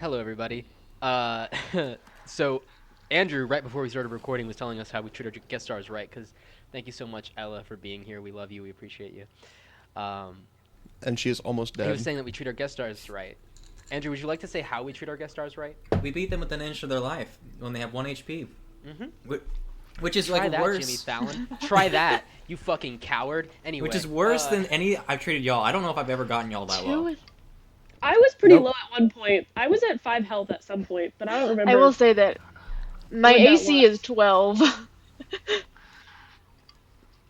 Hello, everybody. Uh, so, Andrew, right before we started recording, was telling us how we treat our guest stars right. Because thank you so much, Ella, for being here. We love you. We appreciate you. Um, And she is almost he was dead. saying that we treat our guest stars right. Andrew, would you like to say how we treat our guest stars right? We beat them with an inch of their life when they have 1 HP. Mm-hmm. Which is Try like that, Jimmy worse. Fallon. Try that, you fucking coward. Which Anyway, is worse than any I've treated y'all. I don't know if I've ever gotten y'all that low. Two. I was pretty low Nope. at one point. I was at 5 health at some point, but I don't I will remember say that my when that AC is was. 12.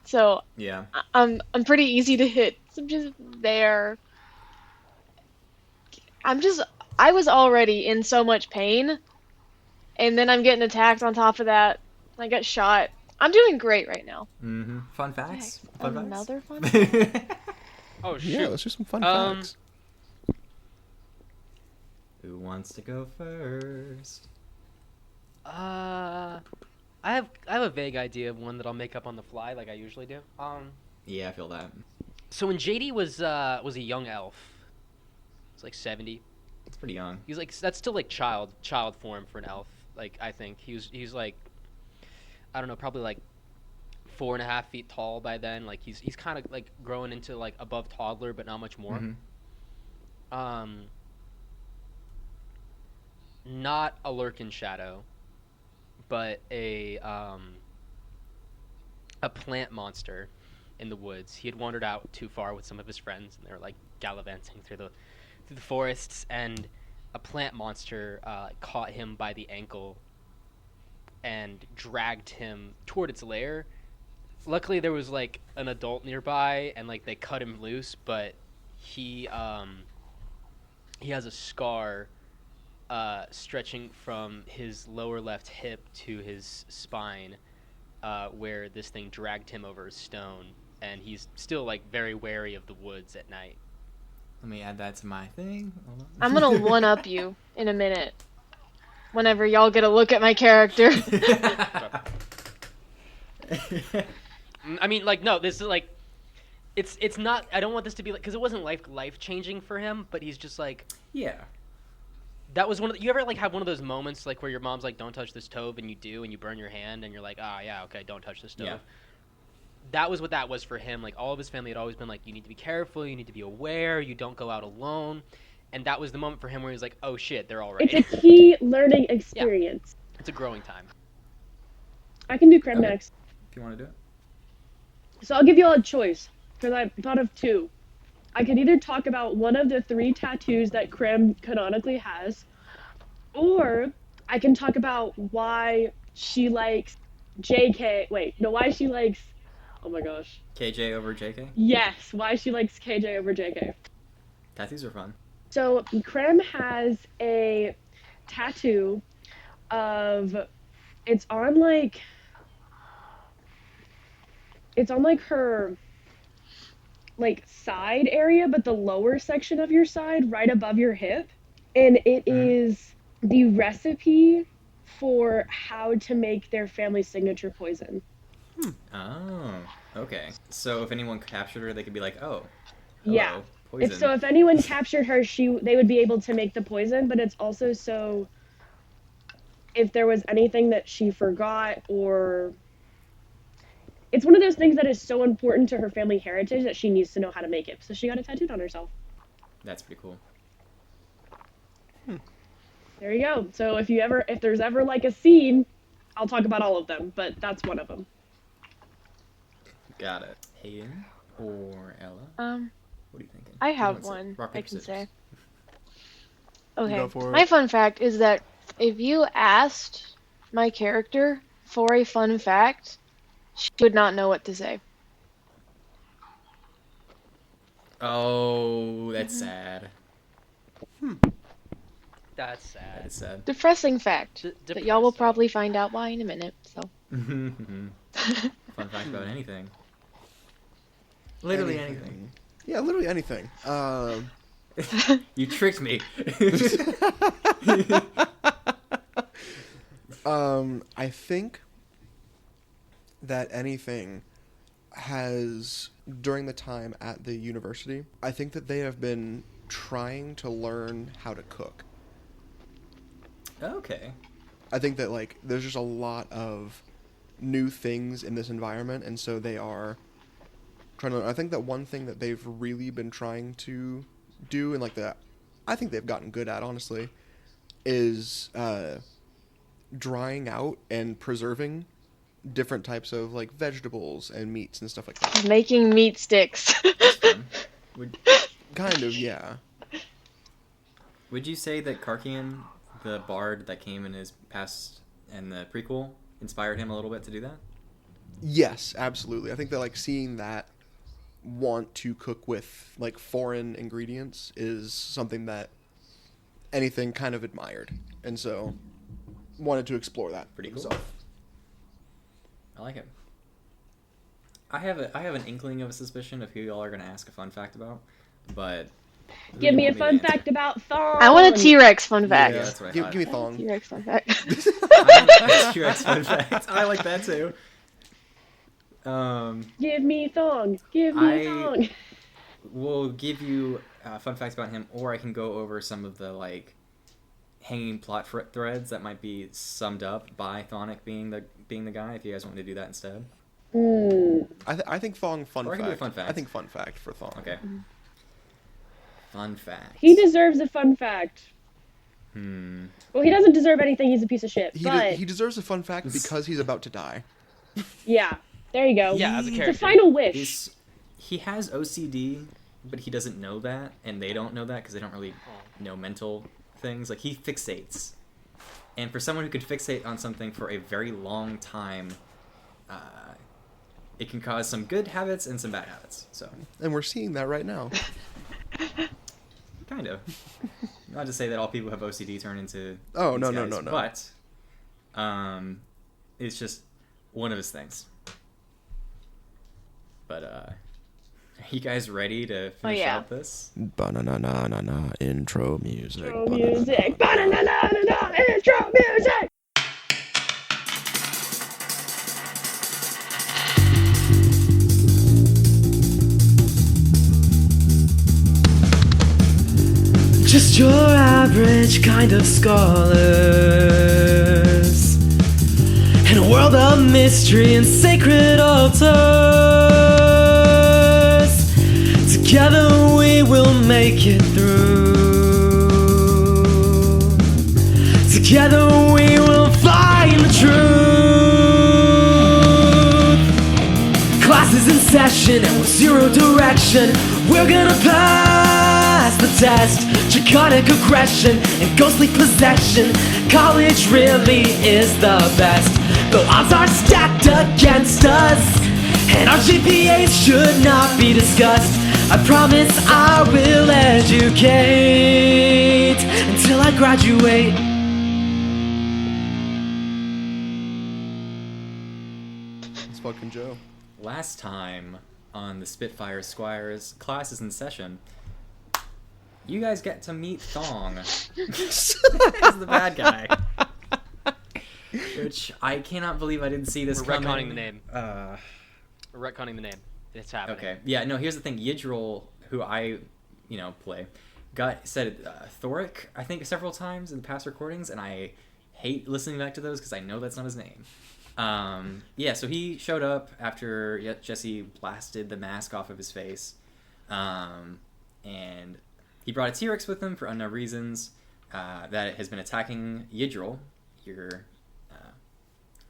So Yeah. I'm pretty easy to hit. So I'm just there. I'm just I was already in so much pain, and then I'm getting attacked on top of that. I got shot. I'm doing great right now. Mm-hmm. Fun facts. Heck, Fun another fun facts. oh Yeah, shoot. let's do some fun Um, facts. Who wants to go first? Uh, I have a vague idea of one that I'll make up on the fly, like I usually do. Yeah, I feel that. So when JD was a young elf, it's like 70. It's pretty young. He's like that's still like child form for an elf. Like I think he's like I don't know, probably like 4.5 feet tall by then. Like he's kind of like growing into like above toddler, but not much more. Mm-hmm. Um, not a lurkin shadow, but a plant monster in the woods. He had wandered out too far with some of his friends, and they were like gallivanting through the forests, and a plant monster caught him by the ankle and dragged him toward its lair. Luckily, there was like an adult nearby, and like they cut him loose, but he has a scar stretching from his lower left hip to his spine, where this thing dragged him over a stone, and he's still like very wary of the woods at night. Let me add that to my thing. Hold on. I'm gonna one up you in a minute. Whenever y'all get a look at my character. I mean, like, no, this is like, it's not. I don't want this to be like because it wasn't life changing for him, but he's just like Yeah. that was one of the, you ever like have one of those moments like where your mom's like don't touch the stove and you do and you burn your hand and you're like yeah okay don't touch the stove. Yeah. That was what that was for him. Like all of his family had always been like you need to be careful, you need to be aware, you don't go out alone, and that was the moment for him where he was like oh shit they're all right. It's a key learning experience. It's a growing time. I can do creme Okay. next. If you want to do it. So I'll give you all a choice, because I thought of two. I could either talk about one of the 3 tattoos that Creme canonically has, or I can talk about why she likes why she likes, oh my gosh. KJ over JK. Yes, why she likes KJ over JK. Tattoos are fun. So Creme has a tattoo of, it's on like her like side area, but the lower section of your side, right above your hip, and it is the recipe for how to make their family signature poison. Oh. Okay. So if anyone captured her, they could be like, oh. Hello, Yeah. poison. It's so if anyone captured her, they would be able to make the poison, but it's also so if there was anything that she forgot, or it's one of those things that is so important to her family heritage that she needs to know how to make it. So she got it tattooed on herself. That's pretty cool. There you go. So if there's ever like a scene, I'll talk about all of them, but that's one of them. Got it. Hayden or Ella? What are you thinking? I Who have wants it? one Rock, I paper, can scissors. say. Okay. Go for My it. fun fact is that if you asked my character for a fun fact, she would not know what to say. Oh, that's sad. That's sad. That's sad. Depressing fact. But y'all will Depressing. probably find out why in a minute, so. Fun fact about anything. Literally anything. Yeah, literally anything. You tricked me. I think that anything has, during the time at the university, I think that they have been trying to learn how to cook. Okay. I think that like there's just a lot of new things in this environment, and so they are trying to. I think that one thing that they've really been trying to do, and like that, I think they've gotten good at, honestly, is drying out and preserving different types of like vegetables and meats and stuff like that. Making meat sticks. That's fun. Would Kind of, yeah. Would you say that Karkian, the bard that came in his past and the prequel, inspired him a little bit to do that? Yes, absolutely. I think that like seeing that want to cook with like foreign ingredients is something that anything kind of admired, and so wanted to explore that. Pretty cool. himself. I like it. I have an inkling of a suspicion of who y'all are going to ask a fun fact about, but who do Give you me a want to fun answer? fact about Thong. I want a T-Rex fun fact. Yeah, that's what I Give thought. me Thong. T-Rex fun fact. I T-Rex fun fact. I like that too. Give me Thong. Give me I- Thong. We'll give you fun facts about him, or I can go over some of the like hanging plot threads that might be summed up by Thonic being the guy. If you guys want me to do that instead. I think Thong fun Or I fact. can do a fun fact. I think fun fact for Thong. Okay. Fun fact. He deserves a fun fact. Well, he doesn't deserve anything. He's a piece of shit. But He deserves a fun fact because he's about to die. yeah, there you go. Yeah, as a The character. final wish. He has OCD, but he doesn't know that, and they don't know that because they don't really know mental things. Like, he fixates. And for someone who could fixate on something for a very long time, it can cause some good habits and some bad habits. So, And we're seeing that right now. kind of. Not to say that all people who have OCD turn into Oh, these no, no, guys, no, no. But it's just one of his things. But are you guys ready to finish yeah. out this? Ba-na-na-na-na-na, intro music. Intro music. Ba-na-na-na-na-na, intro music. Just your average kind of scholars in a world of mystery and sacred altars. Together we will make it through. Together we will find the truth. Class is in session and with zero direction, we're gonna pass the test. Draconic aggression and ghostly possession. College really is the best. The odds are stacked against us, and our GPAs should not be discussed. I promise I will educate until I graduate. It's fucking Joe. Last time on the Spitfire Squires class is in session, you guys get to meet Thong as the bad guy. Which I cannot believe I didn't see this We're coming. retconning the name. We're retconning the name. It's happening. Okay. Yeah, no, here's the thing. Yidril, who I, play, said Thoric, I think, several times in past recordings, and I hate listening back to those because I know that's not his name. Yeah, so he showed up after Jesse blasted the mask off of his face. And he brought a T-Rex with him for unknown reasons that has been attacking Yidril, your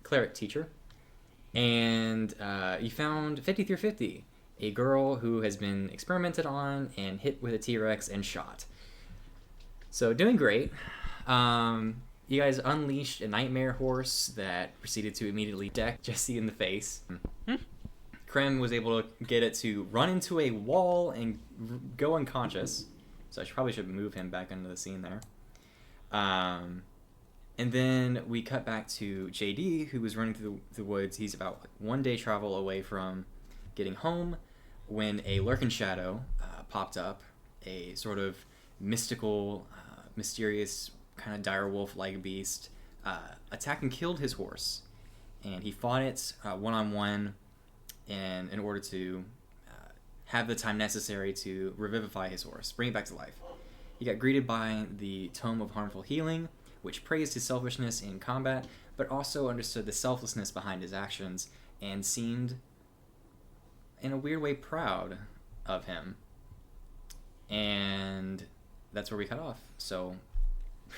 cleric teacher. And you found 50 through 50, a girl who has been experimented on and hit with a T-Rex and shot. So doing great. You guys unleashed a nightmare horse that proceeded to immediately deck Jesse in the face. Krem was able to get it to run into a wall and go unconscious. So I probably should move him back into the scene there. And then we cut back to JD, who was running through the woods. He's about 1 day travel away from getting home when a lurking shadow popped up, a sort of mystical, mysterious, kind of direwolf-like beast, attacked and killed his horse. And he fought it one-on-one in order to have the time necessary to revivify his horse, bring it back to life. He got greeted by the Tome of Harmful Healing, which praised his selfishness in combat, but also understood the selflessness behind his actions and seemed, in a weird way, proud of him. And that's where we cut off. So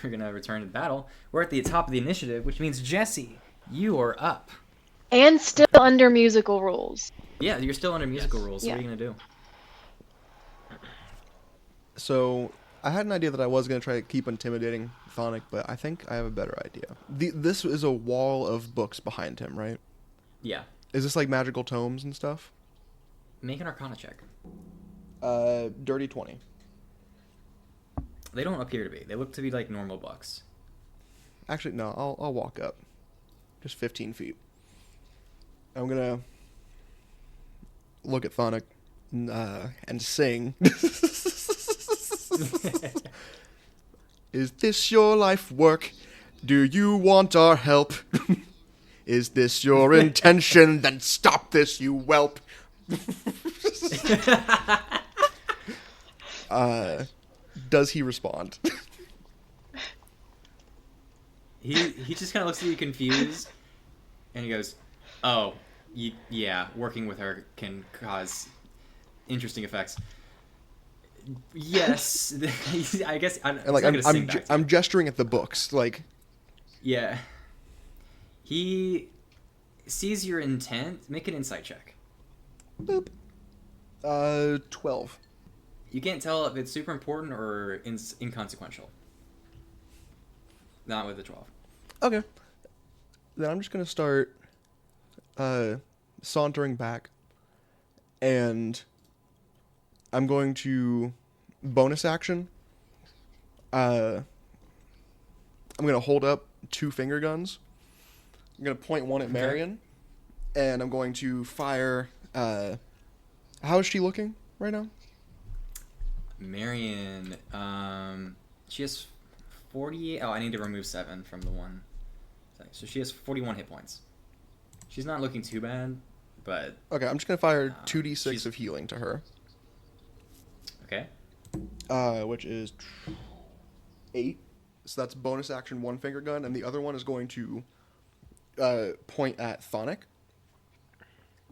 we're going to return to the battle. We're at the top of the initiative, which means, Jesse, you are up. And still under musical rules. Yeah, you're still under musical Yes. rules, so Yeah. what are you going to do? So I had an idea that I was going to try to keep intimidating Thonic, but I think I have a better idea. This is a wall of books behind him, right? Yeah. Is this like magical tomes and stuff? Make an Arcana check. Dirty 20. They don't appear to be. They look to be like normal books. Actually, no, I'll walk up. Just 15 feet. I'm going to look at Thonic and sing. Is this your life work? Do you want our help? Is this your intention? Then stop this, you whelp. Does he respond? He just kind of looks at you confused, and he goes, "Oh, yeah, working with her can cause interesting effects." Yes, I guess. I'm gesturing at the books, like. Yeah. He sees your intent. Make an insight check. Boop. 12. You can't tell if it's super important or inconsequential. Not with the 12. Okay. Then I'm just gonna start sauntering back, and I'm going to bonus action. I'm gonna hold up 2 finger guns. I'm gonna point one at Marion, and I'm going to fire. How is she looking right now? Marion, she has 48. Oh, I need to remove 7 from the one. So she has 41 hit points. She's not looking too bad, but Okay, I'm just gonna fire 2d6 she's- of healing to her. okay. Which is 8. So that's bonus action 1 finger gun, and the other one is going to point at Thonic.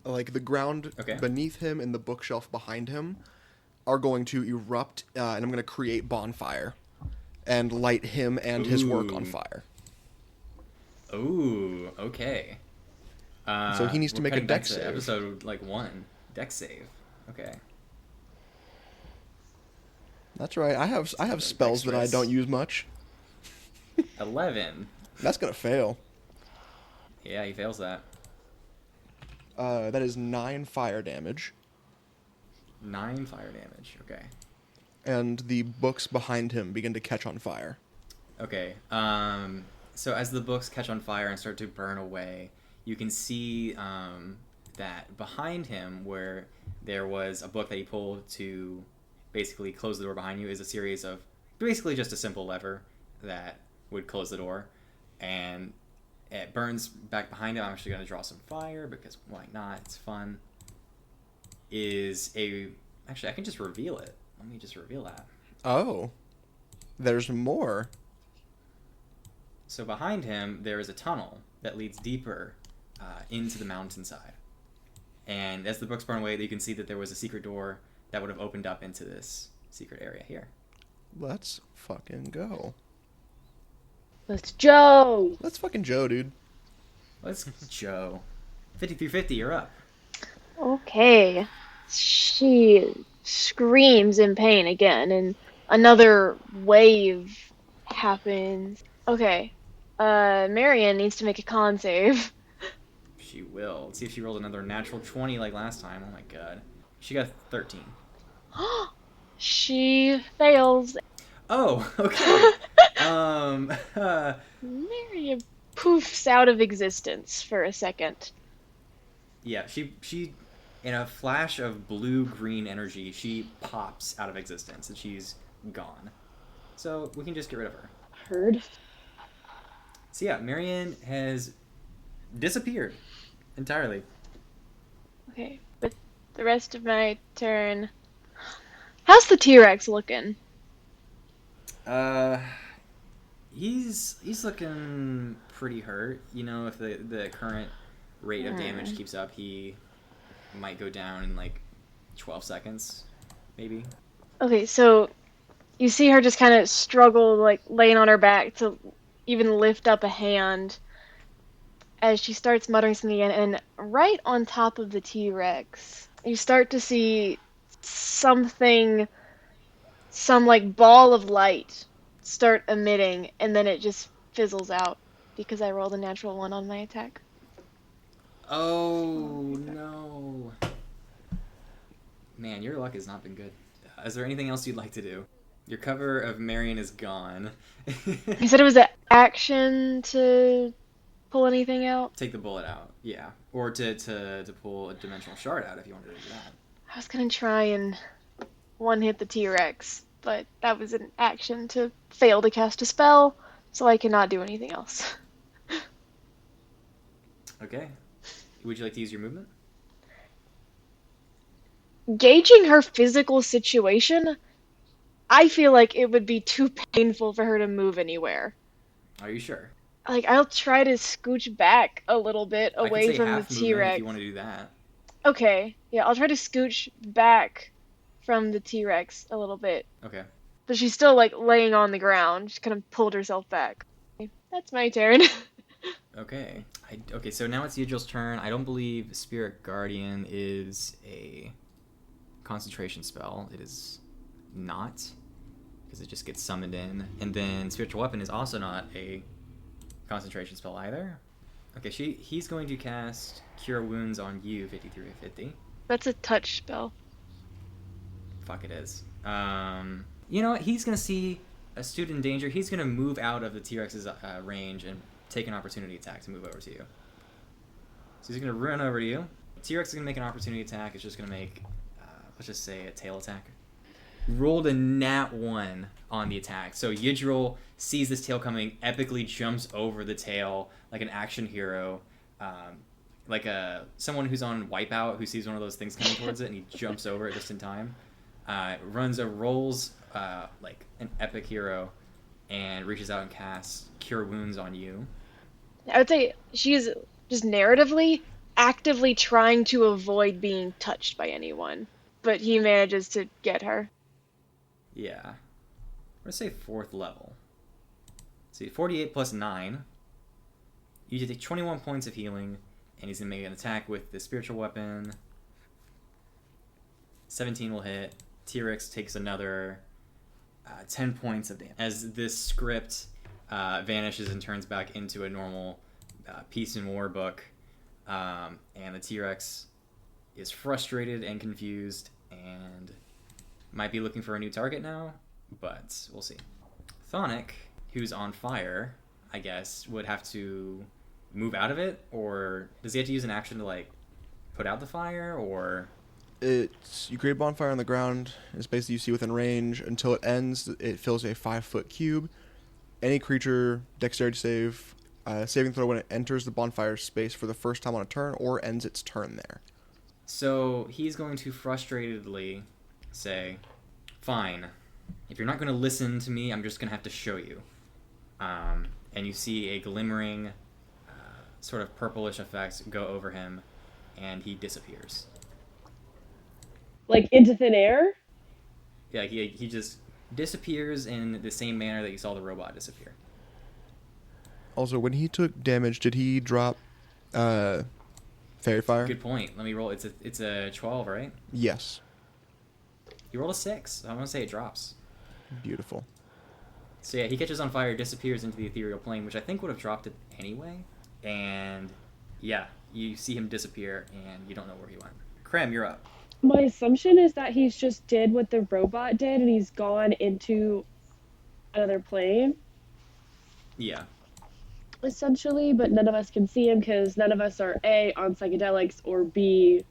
Like the ground Okay. beneath him and the bookshelf behind him are going to erupt, and I'm going to create bonfire and light him and his work on Ooh. fire. Ooh, okay. So he needs to we're make a cutting back dex to save. Episode 1. Dex save. Okay. That's right. I have spells that I dexterous. don't use much. 11. That's going to fail. Yeah, he fails that. That is 9 fire damage. 9 fire damage. Okay. And the books behind him begin to catch on fire. Okay. So as the books catch on fire and start to burn away, you can see that behind him, where there was a book that he pulled to basically close the door behind you, is a series of basically just a simple lever that would close the door, and it burns back behind him. I'm actually going to draw some fire because why not? It's fun. Actually, I can just reveal it. Let me just reveal that. Oh. There's more. So behind him, there is a tunnel that leads deeper into the mountainside. And as the books burn away, you can see that there was a secret door that would have opened up into this secret area here. Let's fucking go. Let's Joe. Let's fucking Joe, dude. Let's Joe. 5350, you're up. Okay. She screams in pain again, and another wave happens. Okay. Marion needs to make a con save. She will. Let's see if she rolled another natural 20 like last time. Oh my god. She got 13. She fails. Oh, okay. Marion poofs out of existence for a second. Yeah, she in a flash of blue-green energy, she pops out of existence and she's gone. So we can just get rid of her. Heard. So yeah, Marianne has disappeared entirely. Okay, but the rest of my turn. How's the T-Rex looking? He's looking pretty hurt. You know, if the current rate of damage keeps up, he might go down in like 12 seconds, maybe. Okay, so you see her just kind of struggle, like laying on her back to even lift up a hand as she starts muttering something again. And right on top of the T-Rex, you start to see something, some like ball of light start emitting, and then it just fizzles out because I rolled a natural 1 on my attack. Oh, no. Man, your luck has not been good. Is there anything else you'd like to do? Your cover of Marion is gone. You said it was an action to pull anything out? Take the bullet out, yeah. Or to pull a dimensional shard out if you wanted to do that. I was gonna try and one-hit the T-Rex, but that was an action to fail to cast a spell, so I cannot do anything else. Okay. Would you like to use your movement? Gauging her physical situation, I feel like it would be too painful for her to move anywhere. Are you sure? Like, I'll try to scooch back a little bit I away could say from half the movement T-Rex. if you want to do that. Okay, yeah, I'll try to scooch back from the T-Rex a little bit. Okay. But she's still, like, laying on the ground. She kind of pulled herself back. That's my turn. Okay. Okay, so now it's Yidril's turn. I don't believe Spirit Guardian is a concentration spell. It is not, because it just gets summoned in. And then Spiritual Weapon is also not a concentration spell either. Okay, he's going to cast Cure Wounds on you, 53 of 50. That's a touch spell. Fuck, it is. You know what? He's going to see a student in danger. He's going to move out of the T-Rex's range and take an opportunity attack to move over to you. So he's going to run over to you. T-Rex is going to make an opportunity attack. It's just going to make, let's just say, a tail attack. Rolled a nat 1 on the attack. So Yidril sees this tail coming, epically jumps over the tail like an action hero. Like someone who's on Wipeout who sees one of those things coming towards it and he jumps over it just in time. Rolls like an epic hero and reaches out and casts Cure Wounds on you. I would say she's just narratively actively trying to avoid being touched by anyone, but he manages to get her. Yeah. I'm going to say 4th level. See, 48 plus 9. You take 21 points of healing, and he's going to make an attack with the spiritual weapon. 17 will hit. T-Rex takes another 10 points of damage. As this script vanishes and turns back into a normal Peace and War book, and the T-Rex is frustrated and confused and might be looking for a new target now, but we'll see. Thonic, who's on fire, I guess, would have to move out of it, or does he have to use an action to, like, put out the fire, or... You create a bonfire on the ground. It's basically you see within range. Until it ends, it fills a 5-foot cube. Any creature, dexterity save, saving throw when it enters the bonfire space for the first time on a turn, or ends its turn there. So he's going to frustratedly say, fine, if you're not going to listen to me, I'm just going to have to show you. And you see a glimmering, sort of purplish effect go over him, and he disappears. Like into thin air? Yeah, he just disappears in the same manner that you saw the robot disappear. Also, when he took damage, did he drop Fairy Fire? Good point. Let me roll. It's a 12, right? Yes. You rolled a 6. I want to say it drops. Beautiful. So yeah, he catches on fire, disappears into the ethereal plane, which I think would have dropped it anyway. And yeah, you see him disappear, and you don't know where he went. Krem, you're up. My assumption is that he's just did what the robot did and he's gone into another plane, Yeah. essentially, but none of us can see him because none of us are A, on psychedelics, or B,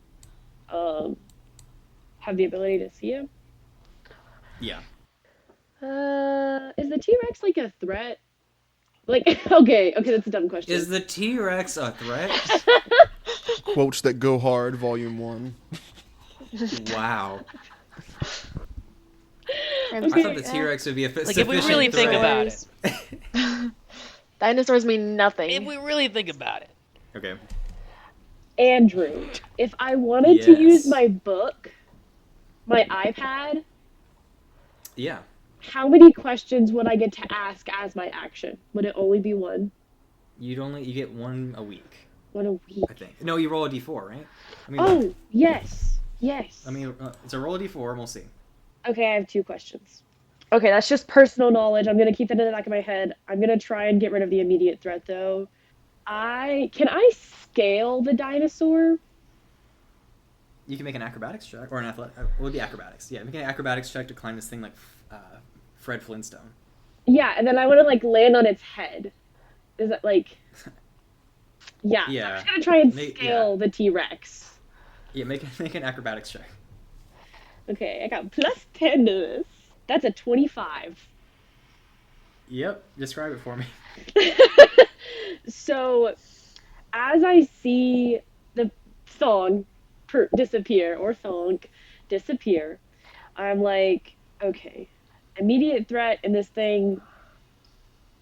have the ability to see him. Yeah. Is the T-Rex like a threat? Like, okay, that's a dumb question. Is the T-Rex a threat? Quotes that go hard, Volume 1. Wow. I Crim's thought the yeah. T-Rex would be a Like, if we sufficient really think threat. about it. Dinosaurs mean nothing. If we really think about it. Okay. Andrew, if I wanted to Yes. use my book, my iPad, Yeah. how many questions would I get to ask as my action? Would it only be one? You get one a week, One a week? I think. No, you roll a d4, right? I mean, Oh, yes. Yes. it's a roll a d4, and we'll see. Okay, I have 2 questions. Okay, that's just personal knowledge. I'm gonna keep that in the back of my head. I'm gonna try and get rid of the immediate threat, though. Can I scale the dinosaur? You can make an acrobatics check, or an athletic. It would be acrobatics. Yeah, make an acrobatics check to climb this thing like Fred Flintstone. Yeah, and then I want to like land on its head. Is that like? Yeah. Yeah. I'm just gonna try and Make- scale the T-Rex. Yeah, make an acrobatics check. Okay, I got plus 10 to this. That's a 25. Yep. Describe it for me. So, as I see the thong disappear, I'm like, okay, immediate threat in this thing.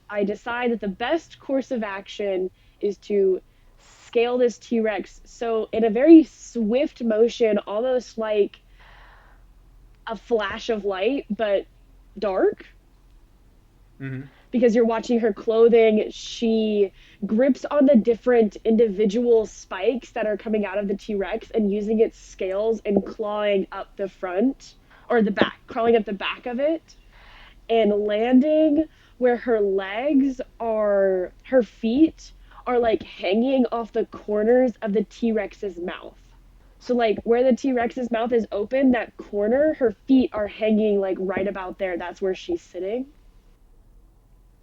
I decide that the best course of action is to scale this T-Rex. So, in a very swift motion, almost like a flash of light, but dark. Mm-hmm. Because you're watching her clothing, she grips on the different individual spikes that are coming out of the T-Rex and using its scales and clawing up the front, or the back, crawling up the back of it, and landing where her feet are like hanging off the corners of the T-Rex's mouth. So like where the T-Rex's mouth is open, that corner, her feet are hanging like right about there. That's where she's sitting.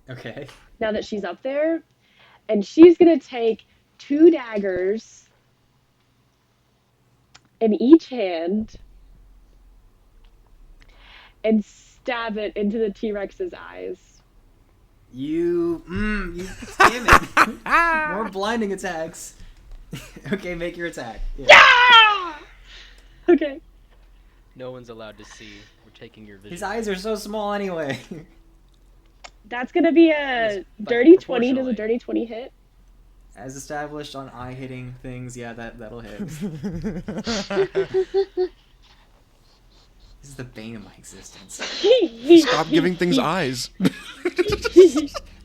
Okay. Now that she's up there, and she's gonna take 2 daggers in each hand and stab it into the T-Rex's eyes. You damn it. More blinding attacks. Okay, make your attack. Yeah. Okay. No one's allowed to see. We're taking your vision. His eyes are so small anyway. That's gonna be a Yes, like, dirty 20. Does a proportionally. dirty 20 hit? As established on eye hitting things, yeah, that'll hit. This is the bane of my existence. Stop giving things eyes.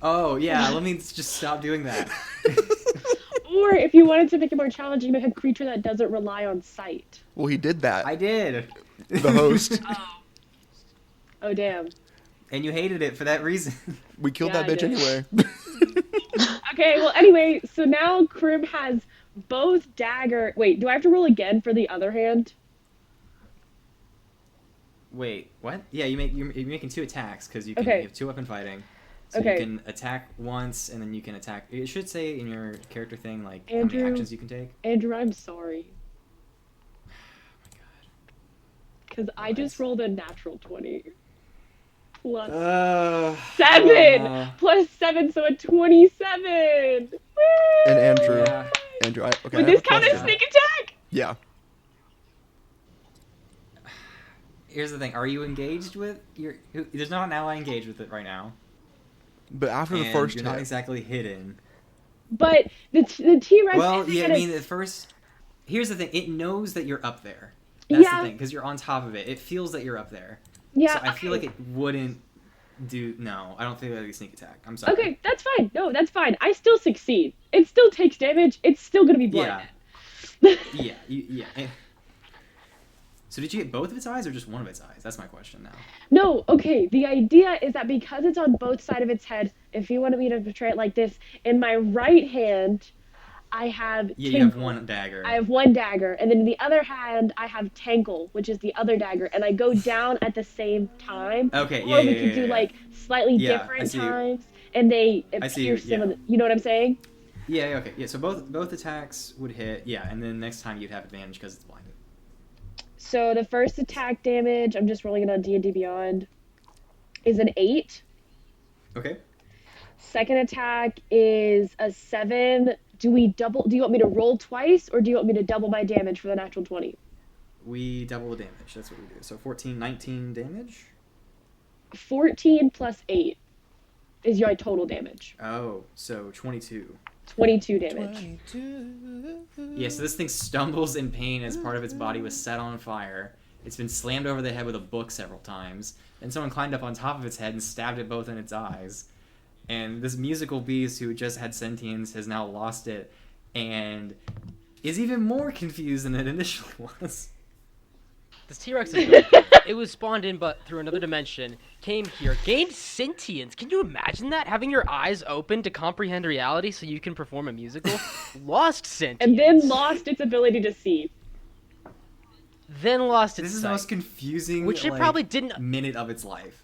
Oh yeah, let me just stop doing that. Or if you wanted to make it more challenging, make a creature that doesn't rely on sight. Well, he did that. I did. The host. Oh damn. And you hated it for that reason. We killed Yeah, that I bitch did. anyway. Okay, well anyway, so now Krim has both dagger. Wait, do I have to roll again for the other hand? Wait, what? Yeah, you're making 2 attacks because you Okay. have 2 weapon fighting. So Okay. you can attack once and then you can attack. It should say in your character thing like how Andrew. many actions you can take. Andrew, I'm sorry. Oh my god. Because I just What? rolled a natural 20. Plus Uh, 7! uh, Plus 7, so a 27! Woo! And Andrew. Yeah. Andrew, okay. I Would have a this count as question. sneak attack? Yeah. Here's the thing: are you engaged with your? There's not an ally engaged with it right now. But after the and first you're not hit, exactly hidden. But the T-Rex Well, isn't yeah, I gonna- mean, at first, here's the thing: it knows that you're up there. That's Yeah. the thing, because you're on top of it. It feels that you're up there. yeah, So I feel okay. like it wouldn't do. No, I don't think that would be a sneak attack. I'm sorry. Okay, that's fine. No, that's fine. I still succeed. It still takes damage. It's still gonna be blinded. Yeah. Yeah. So did you get both of its eyes or just one of its eyes? That's my question now. No, okay. The idea is that because it's on both sides of its head, if you wanted me to portray it like this, in my right hand, I have Yeah, you have Tinkle. one dagger. I have one dagger, and then in the other hand, I have Tankle, which is the other dagger, and I go down at the same time. Okay, Or yeah, we yeah, could yeah, do yeah. like slightly Yeah, I different see you. times, and they I see you, pierce them. yeah. You know what I'm saying? Yeah, okay. Yeah, so both attacks would hit. Yeah, and then next time you'd have advantage because it's blinded. So the first attack damage, I'm just rolling it on D&D Beyond, is an 8. Okay. Second attack is a 7. Do you want me to roll twice, or do you want me to double my damage for the natural 20? We double the damage. That's what we do. So 14, 19 damage. 14 plus 8 is your total damage. Oh, so 22. 22 damage. Yeah, so this thing stumbles in pain as part of its body was set on fire. It's been slammed over the head with a book several times. Then someone climbed up on top of its head and stabbed it both in its eyes. And this musical beast who just had sentience has now lost it and is even more confused than it initially was. This T-Rex is good. It was spawned in but through another dimension, came here, gained sentience. Can you imagine that? Having your eyes open to comprehend reality so you can perform a musical? Lost sentience. And then lost its ability to see. Then lost its This is sight. the most confusing Which it probably didn't... minute of its life.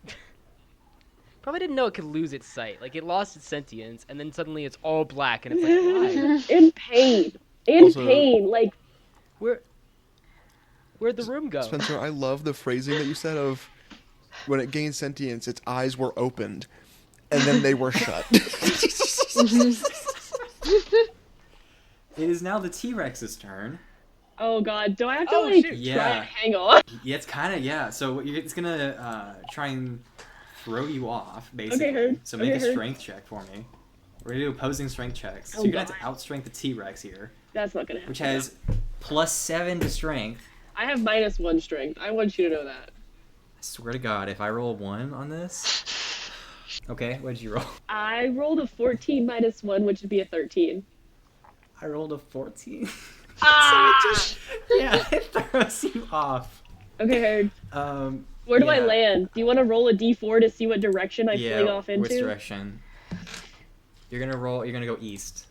Probably didn't know it could lose its sight. Like, it lost its sentience, and then suddenly it's all black, and it's like, why? In pain. In Also- pain. Like, Where'd the room go? Spencer, I love the phrasing that you said of when it gained sentience, its eyes were opened, and then they were shut. It is now the T-Rex's turn. oh god, do I have to Oh, like shoot. try Yeah. and hang on? Yeah, it's kind of, yeah. So it's going to try and throw you off, basically. heard. So make Okay, a heard. strength check for me. We're going to do opposing strength checks. So Oh, you're going to God. have to outstrength the T-Rex here, That's not gonna happen. which has +7 to strength. I have -1 strength. I want you to know that. I swear to God, if I roll a 1 on this... Okay, what did you roll? I rolled a 14 -1, which would be a 13. I rolled a 14. Ah! So it just... Yeah, it throws you off. Okay, Heard. Where do I Yeah. land? Do you want to roll a d4 to see what direction I Yeah, fling off which into? direction? You're gonna roll. You're gonna go east.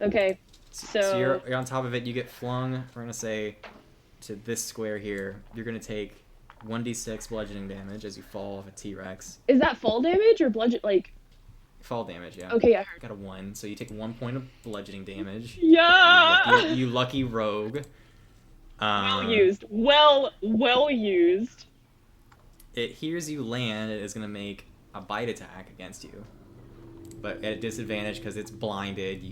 Okay. So So- you're on top of it. You get flung. We're gonna say to this square here. You're gonna take 1d6 bludgeoning damage as you fall off a T-Rex. Is that fall damage or bludgeon? Like, Fall damage, yeah. okay, I heard. Got a 1, so you take 1 point of bludgeoning damage. Yeah. You lucky rogue. Well used. Well used. It hears you land. It is gonna make a bite attack against you, but at disadvantage because it's blinded.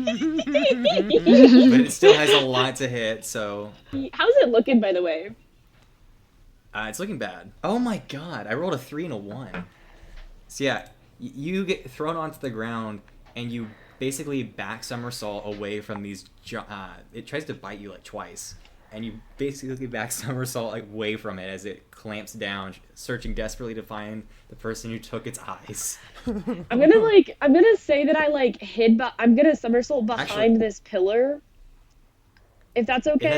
But it still has a lot to hit, so How's it looking, by the way? it's looking bad. Oh my god, I rolled a 3 and a 1. So yeah, you get thrown onto the ground and you basically back somersault away from these. It tries to bite you like twice, and you basically back somersault like away from it as it clamps down, searching desperately to find the person who took its eyes. I'm gonna say that I like hid, but I'm gonna somersault behind Actually- this pillar. If that's okay.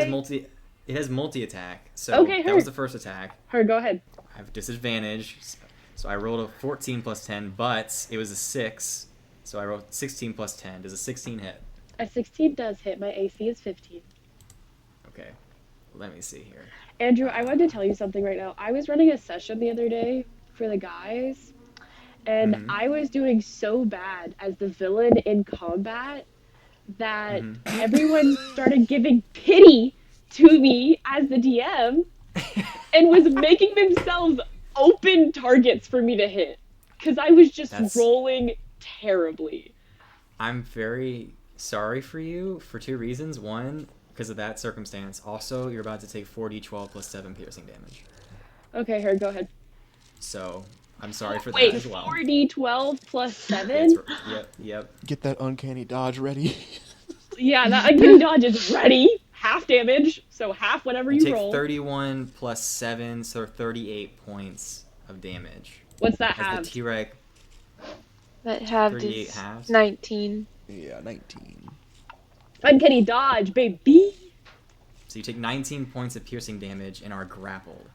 It has multi attack. So Okay, that was heard. the first attack. Her, go ahead. I have disadvantage, so I rolled a 14 plus 10, but it was a 6, so I rolled 16 plus 10. Does a 16 hit? A 16 does hit. My AC is 15. Okay, let me see here. Andrew, I wanted to tell you something right now. I was running a session the other day for the guys, and Mhm. I was doing so bad as the villain in combat that everyone started giving pity to me as the DM and was making themselves open targets for me to hit because I was just That's- rolling terribly. I'm very sorry for you for 2 reasons. One, because of that circumstance. Also, you're about to take 4d12 plus 7 piercing damage. Okay, her, go ahead. So, I'm sorry for Wait, that as well. 4d12 plus 7? That's right. Yep. Get that uncanny dodge ready. Yeah, that uncanny dodge is ready. Half damage, so half whatever You you take roll. 31 plus 7, so 38 points of damage. What's that As the halved? T-Rex, That halved 38 is halves? 19. Yeah, 19. Uncanny dodge, baby. so you take 19 points of piercing damage and are grappled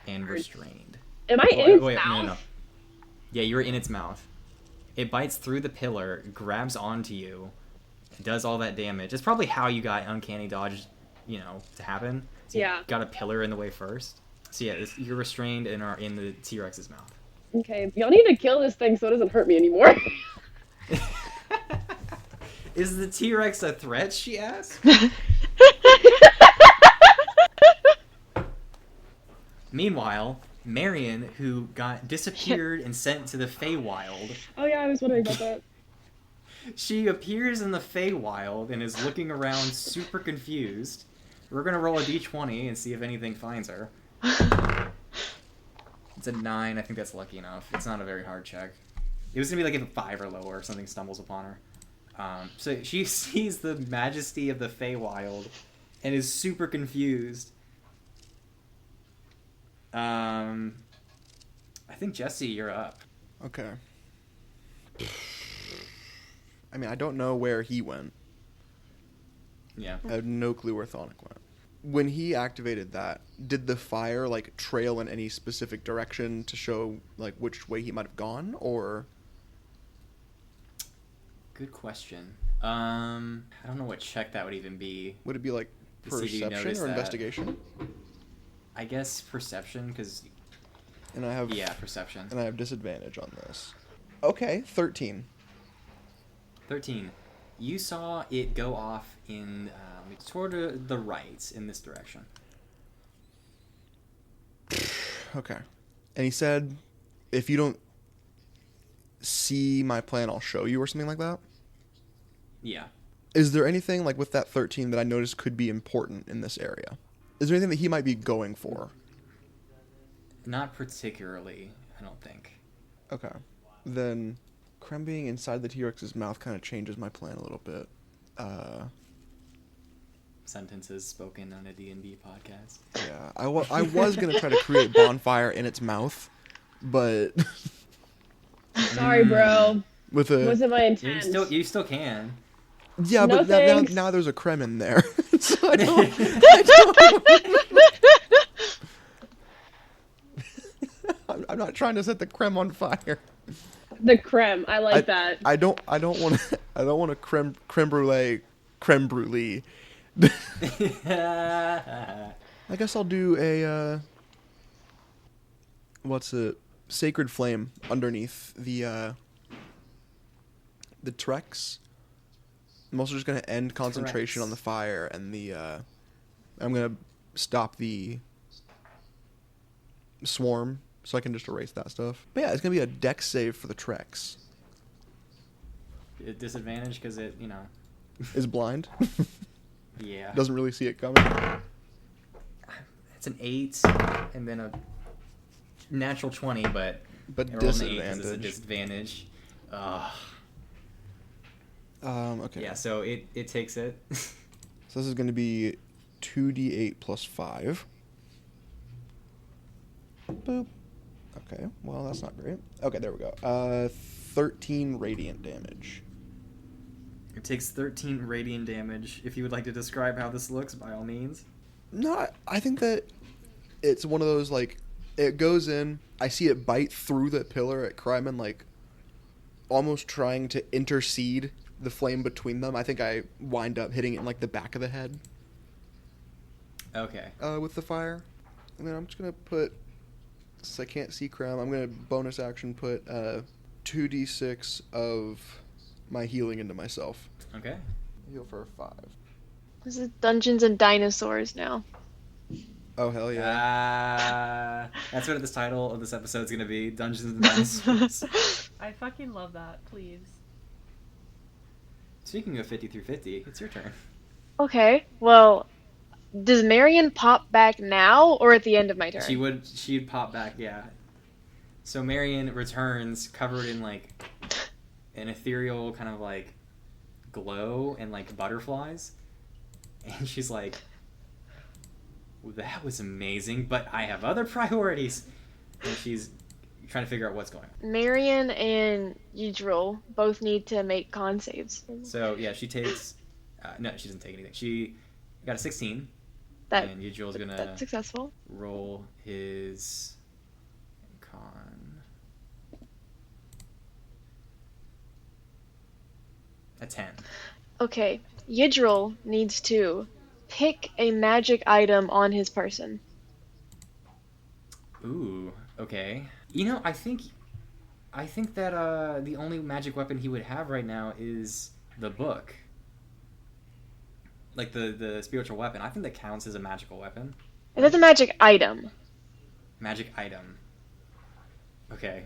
and restrained. Am I Oh, in its wait, mouth? no. Yeah, you're in its mouth. It bites through the pillar, grabs onto you, does all that damage. It's probably how you got uncanny dodge, to happen. So you Yeah. got a pillar in the way first. So yeah, you're restrained and are in the T-Rex's mouth. Okay, y'all need to kill this thing so it doesn't hurt me anymore. Is the T-Rex a threat, she asked? Meanwhile, Marion, who got disappeared and sent to the Feywild, Oh yeah, I was wondering about that. she appears in the Feywild and is looking around super confused. We're gonna roll a d20 and see if anything finds her. a 9. I think that's lucky enough. It's not a very hard check. It was going to be like if a 5 or lower, something stumbles upon her. So she sees the majesty of the Feywild and is super confused. I think, Jesse, you're up. Okay. I mean, I don't know where he went. Yeah. I have no clue where Thonic went. When he activated that, did the fire, like, trail in any specific direction to show, like, which way he might have gone, or... Good question. I don't know what check that would even be. Would it be, like, To see if you perception notice or that. investigation? I guess perception, because... And I have... Yeah, perception. And I have disadvantage on this. Okay, 13. 13. You saw it go off in toward the right in this direction. Okay. And he said, if you don't see my plan, I'll show you, or something like that? Yeah. Is there anything, like, with that 13 that I noticed could be important in this area? Is there anything that he might be going for? Not particularly, I don't think. Okay. Then, Krem being inside the T-Rex's mouth kind of changes my plan a little bit. Sentences spoken on a D&D podcast. Yeah. I was going to try to create bonfire in its mouth, but... Sorry, bro. with a... Wasn't my intent. You still can. Yeah, No but now, thanks. now there's a Krem in there. So I don't... I'm not trying to set the Krem on fire. The creme. I like that. I don't want a creme brulee. I guess I'll do a what's it? Sacred flame underneath the Trex. I'm also just gonna end concentration Trex. on the fire and I'm gonna stop the swarm so I can just erase that stuff. But yeah, it's gonna be a dex save for the Trex. Disadvantage because it, Is blind. Yeah. Doesn't really see it coming. It's an 8 and then a natural 20, but But I rolled an 8 'cause disadvantage. it's a disadvantage. Okay. Yeah, so it takes it. So this is going to be 2d8 plus 5. Boop. Okay, well, that's not great. Okay, there we go. 13 radiant damage. It takes 13 radiant damage. If you would like to describe how this looks, by all means. No, I think that it's one of those, like, it goes in, I see it bite through the pillar at Kryman, like, almost trying to intercede the flame between them. I think I wind up hitting it in, like, the back of the head. Okay. With the fire. And then I'm just going to put, since I can't see Krem, I'm going to bonus action put 2d6 of my healing into myself. Okay. Heal for 5. This is Dungeons and Dinosaurs now. Oh, hell yeah. That's what the title of this episode is going to be, Dungeons and Dinosaurs. I fucking love that, please. Speaking of 50 through 50, it's your turn. Okay, well, does Marion pop back now or at the end of my turn? She'd pop back, yeah. So Marion returns covered in, like, an ethereal kind of, like, glow and, like, butterflies. And she's like, well, that was amazing, but I have other priorities. And she's trying to figure out what's going on. Marion and Yidril both need to make con saves. So, yeah, she takes... no, she doesn't take anything. She got a 16. That, And Yidril's going to that's successful. roll his con... a 10. Okay, Yidril needs to pick a magic item on his person. Ooh, okay. I think that the only magic weapon he would have right now is the book. Like the spiritual weapon. I think that counts as a magical weapon. And that's a magic item. Magic item. Okay.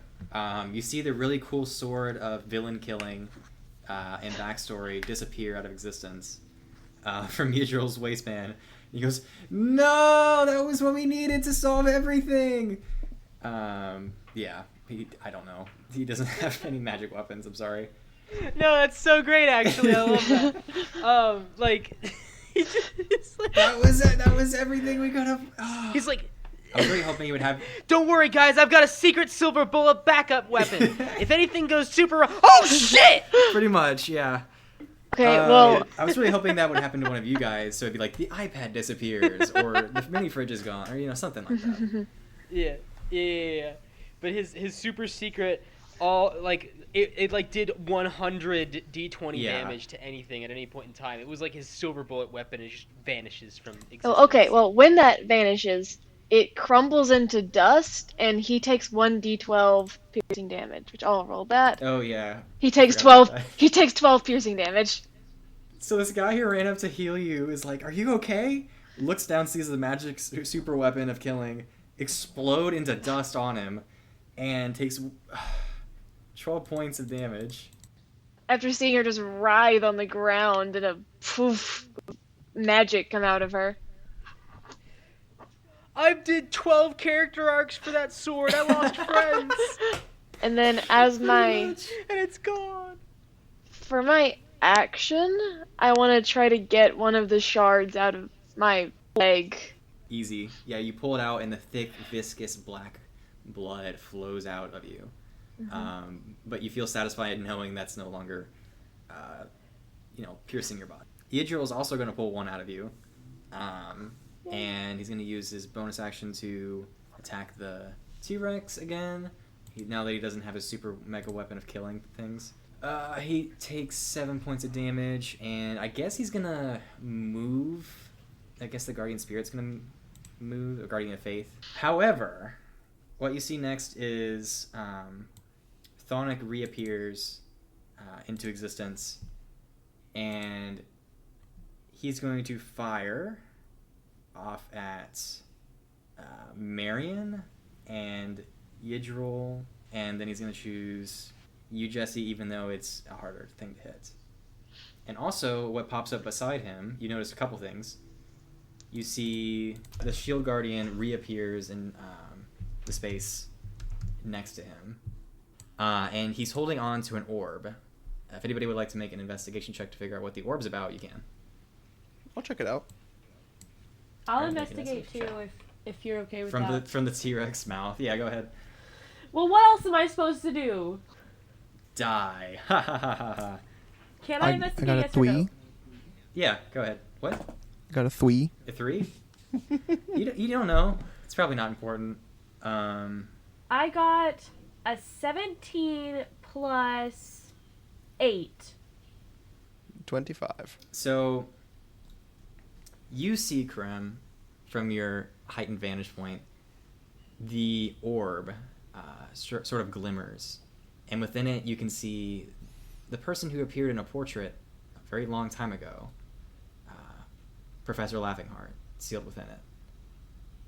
You see the really cool sword of villain killing and backstory disappear out of existence from Yidril's waistband. He goes, "No, that was what we needed to solve everything." Yeah. I don't know. He doesn't have any magic weapons. I'm sorry. No, that's so great. Actually, I love that. Like, he just like, That was everything we could have. he's like, I was really hoping you would have. don't worry, guys. I've got a secret silver bullet backup weapon. If anything goes super wrong, oh shit! Pretty much, yeah. Okay, well, I was really hoping that would happen to one of you guys, so it'd be like the iPad disappears, or the mini fridge is gone, or something like that. Yeah. But his super secret, all like it like did 100 D20 Yeah. damage to anything at any point in time. It was like his silver bullet weapon. It just vanishes from existence. oh, okay, well, when that vanishes, it crumbles into dust, and he takes 1d12 piercing damage, which I'll roll that. Oh yeah. He takes Forgot 12. about that. He takes 12 piercing damage. So this guy who ran up to heal you is like, "Are you okay?" Looks down, sees the magic super weapon of killing explode into dust on him, and takes 12 points of damage. After seeing her just writhe on the ground and a poof magic come out of her. I did 12 character arcs for that sword. I lost friends, And then as my and it's gone. for my action, I want to try to get one of the shards out of my leg. Easy. Yeah, you pull it out, and the thick, viscous black blood flows out of you. But you feel satisfied knowing that's no longer, piercing your body. Yidril is also going to pull one out of you, and he's going to use his bonus action to attack the T-Rex again. Now that he doesn't have his super mega weapon of killing things. He takes 7 points of damage, and I guess he's going to move. I guess the Guardian Spirit's going to move, the Guardian of Faith. However, what you see next is Thonic reappears into existence, and he's going to fire off at Marion and Yidril, and then he's going to choose you, Jesse, even though it's a harder thing to hit. And also, what pops up beside him, you notice a couple things. You see the Shield Guardian reappears in the space next to him. And he's holding on to an orb. If anybody would like to make an investigation check to figure out what the orb's about, you can. I'll check it out. I'll Alright, make an investigate too investigation if you're okay with From that. the T-Rex mouth. Yeah, go ahead. Well, what else am I supposed to do? Die. Ha ha ha ha ha. Can I investigate? got a yes or no? 3. Yeah, go ahead. What? Got a 3. A 3? You don't know. It's probably not important. I got a 17 plus 8. 25. So, you see, Krem, from your heightened vantage point, the orb sort of glimmers. And within it, you can see the person who appeared in a portrait a very long time ago, Professor Laughingheart, sealed within it.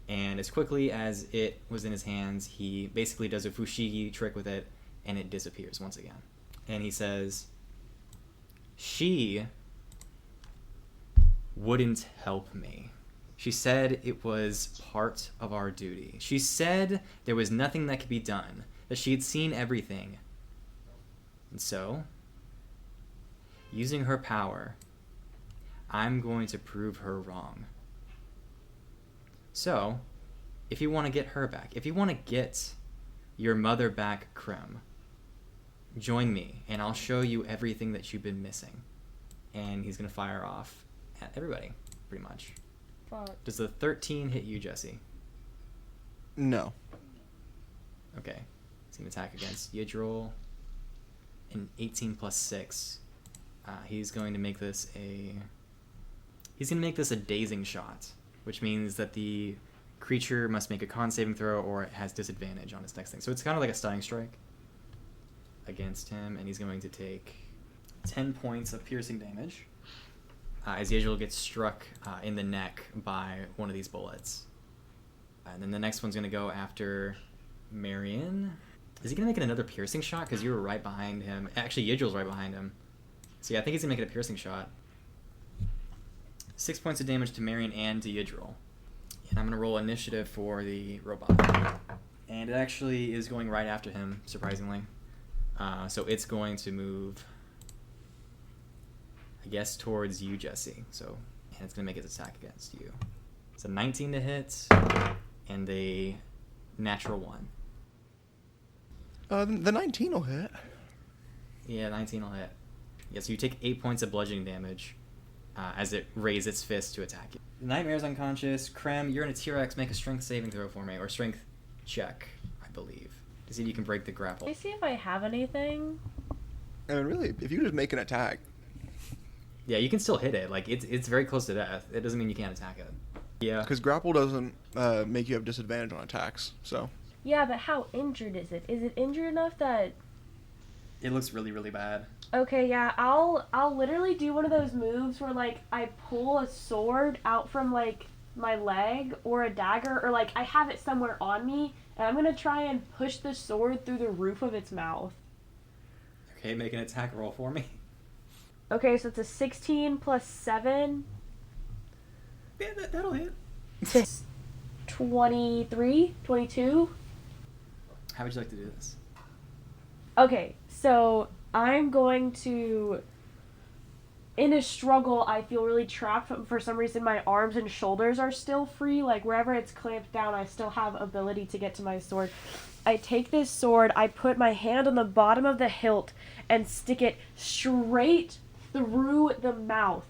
And as quickly as it was in his hands, he basically does a fushigi trick with it, and it disappears once again. And he says, "She wouldn't help me. She said it was part of our duty. She said there was nothing that could be done, that she had seen everything. And so, using her power, I'm going to prove her wrong. So, if you want to get her back, if you want to get your mother back, Krem, join me, and I'll show you everything that you've been missing." And he's going to fire off at everybody, pretty much. Fuck. Does the 13 hit you, Jesse? No. Okay. He's going to attack against Yidril. An 18 plus 6. He's going to make this a dazing shot, which means that the creature must make a con saving throw or it has disadvantage on its next thing. So it's kind of like a stunning strike against him, and he's going to take 10 points of piercing damage as Yidril gets struck in the neck by one of these bullets. And then the next one's going to go after Marion. Is he going to make it another piercing shot? Because you were right behind him. Actually, Yidril's right behind him. So yeah, I think he's going to make it a piercing shot. 6 points of damage to Marion and to Yidril. And I'm going to roll initiative for the robot. And it actually is going right after him, surprisingly. So it's going to move, I guess, towards you, Jesse. So, and it's going to make its attack against you. It's a 19 to hit and a natural 1. The 19 will hit. Yeah, 19 will hit. Yeah, so you take 8 points of bludgeoning damage as it raises its fist to attack you. The Nightmare's unconscious. Krem, you're in a T-Rex. Make a strength saving throw for me, or strength check, I believe, to see if you can break the grapple. Let me see if I have anything. I mean, really, if you just make an attack. Yeah, you can still hit it. Like, it's very close to death. It doesn't mean you can't attack it. Yeah. Because grapple doesn't make you have disadvantage on attacks, so. Yeah, but how injured is it? Is it injured enough that... It looks really, really bad. Okay, yeah, I'll literally do one of those moves where, like, I pull a sword out from, like, my leg or a dagger, or, like, I have it somewhere on me, and I'm gonna try and push the sword through the roof of its mouth. Okay, make an attack roll for me. Okay, so it's a 16 plus 7. Yeah, that'll hit. 23? 22? How would you like to do this? Okay, so I'm going to... In a struggle, I feel really trapped. For some reason, my arms and shoulders are still free. Like, wherever it's clamped down, I still have ability to get to my sword. I take this sword, I put my hand on the bottom of the hilt, and stick it straight through the mouth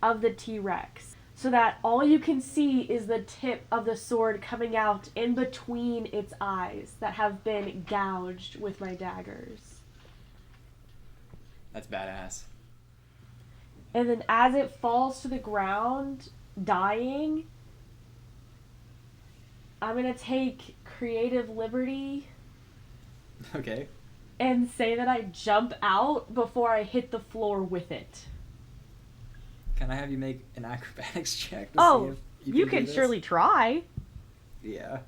of the T-Rex, so that all you can see is the tip of the sword coming out in between its eyes that have been gouged with my daggers. That's badass. And then as it falls to the ground, dying, I'm gonna take creative liberty Okay. and say that I jump out before I hit the floor with it. Can I have you make an acrobatics check to Oh, see if you do can this? surely try. Yeah.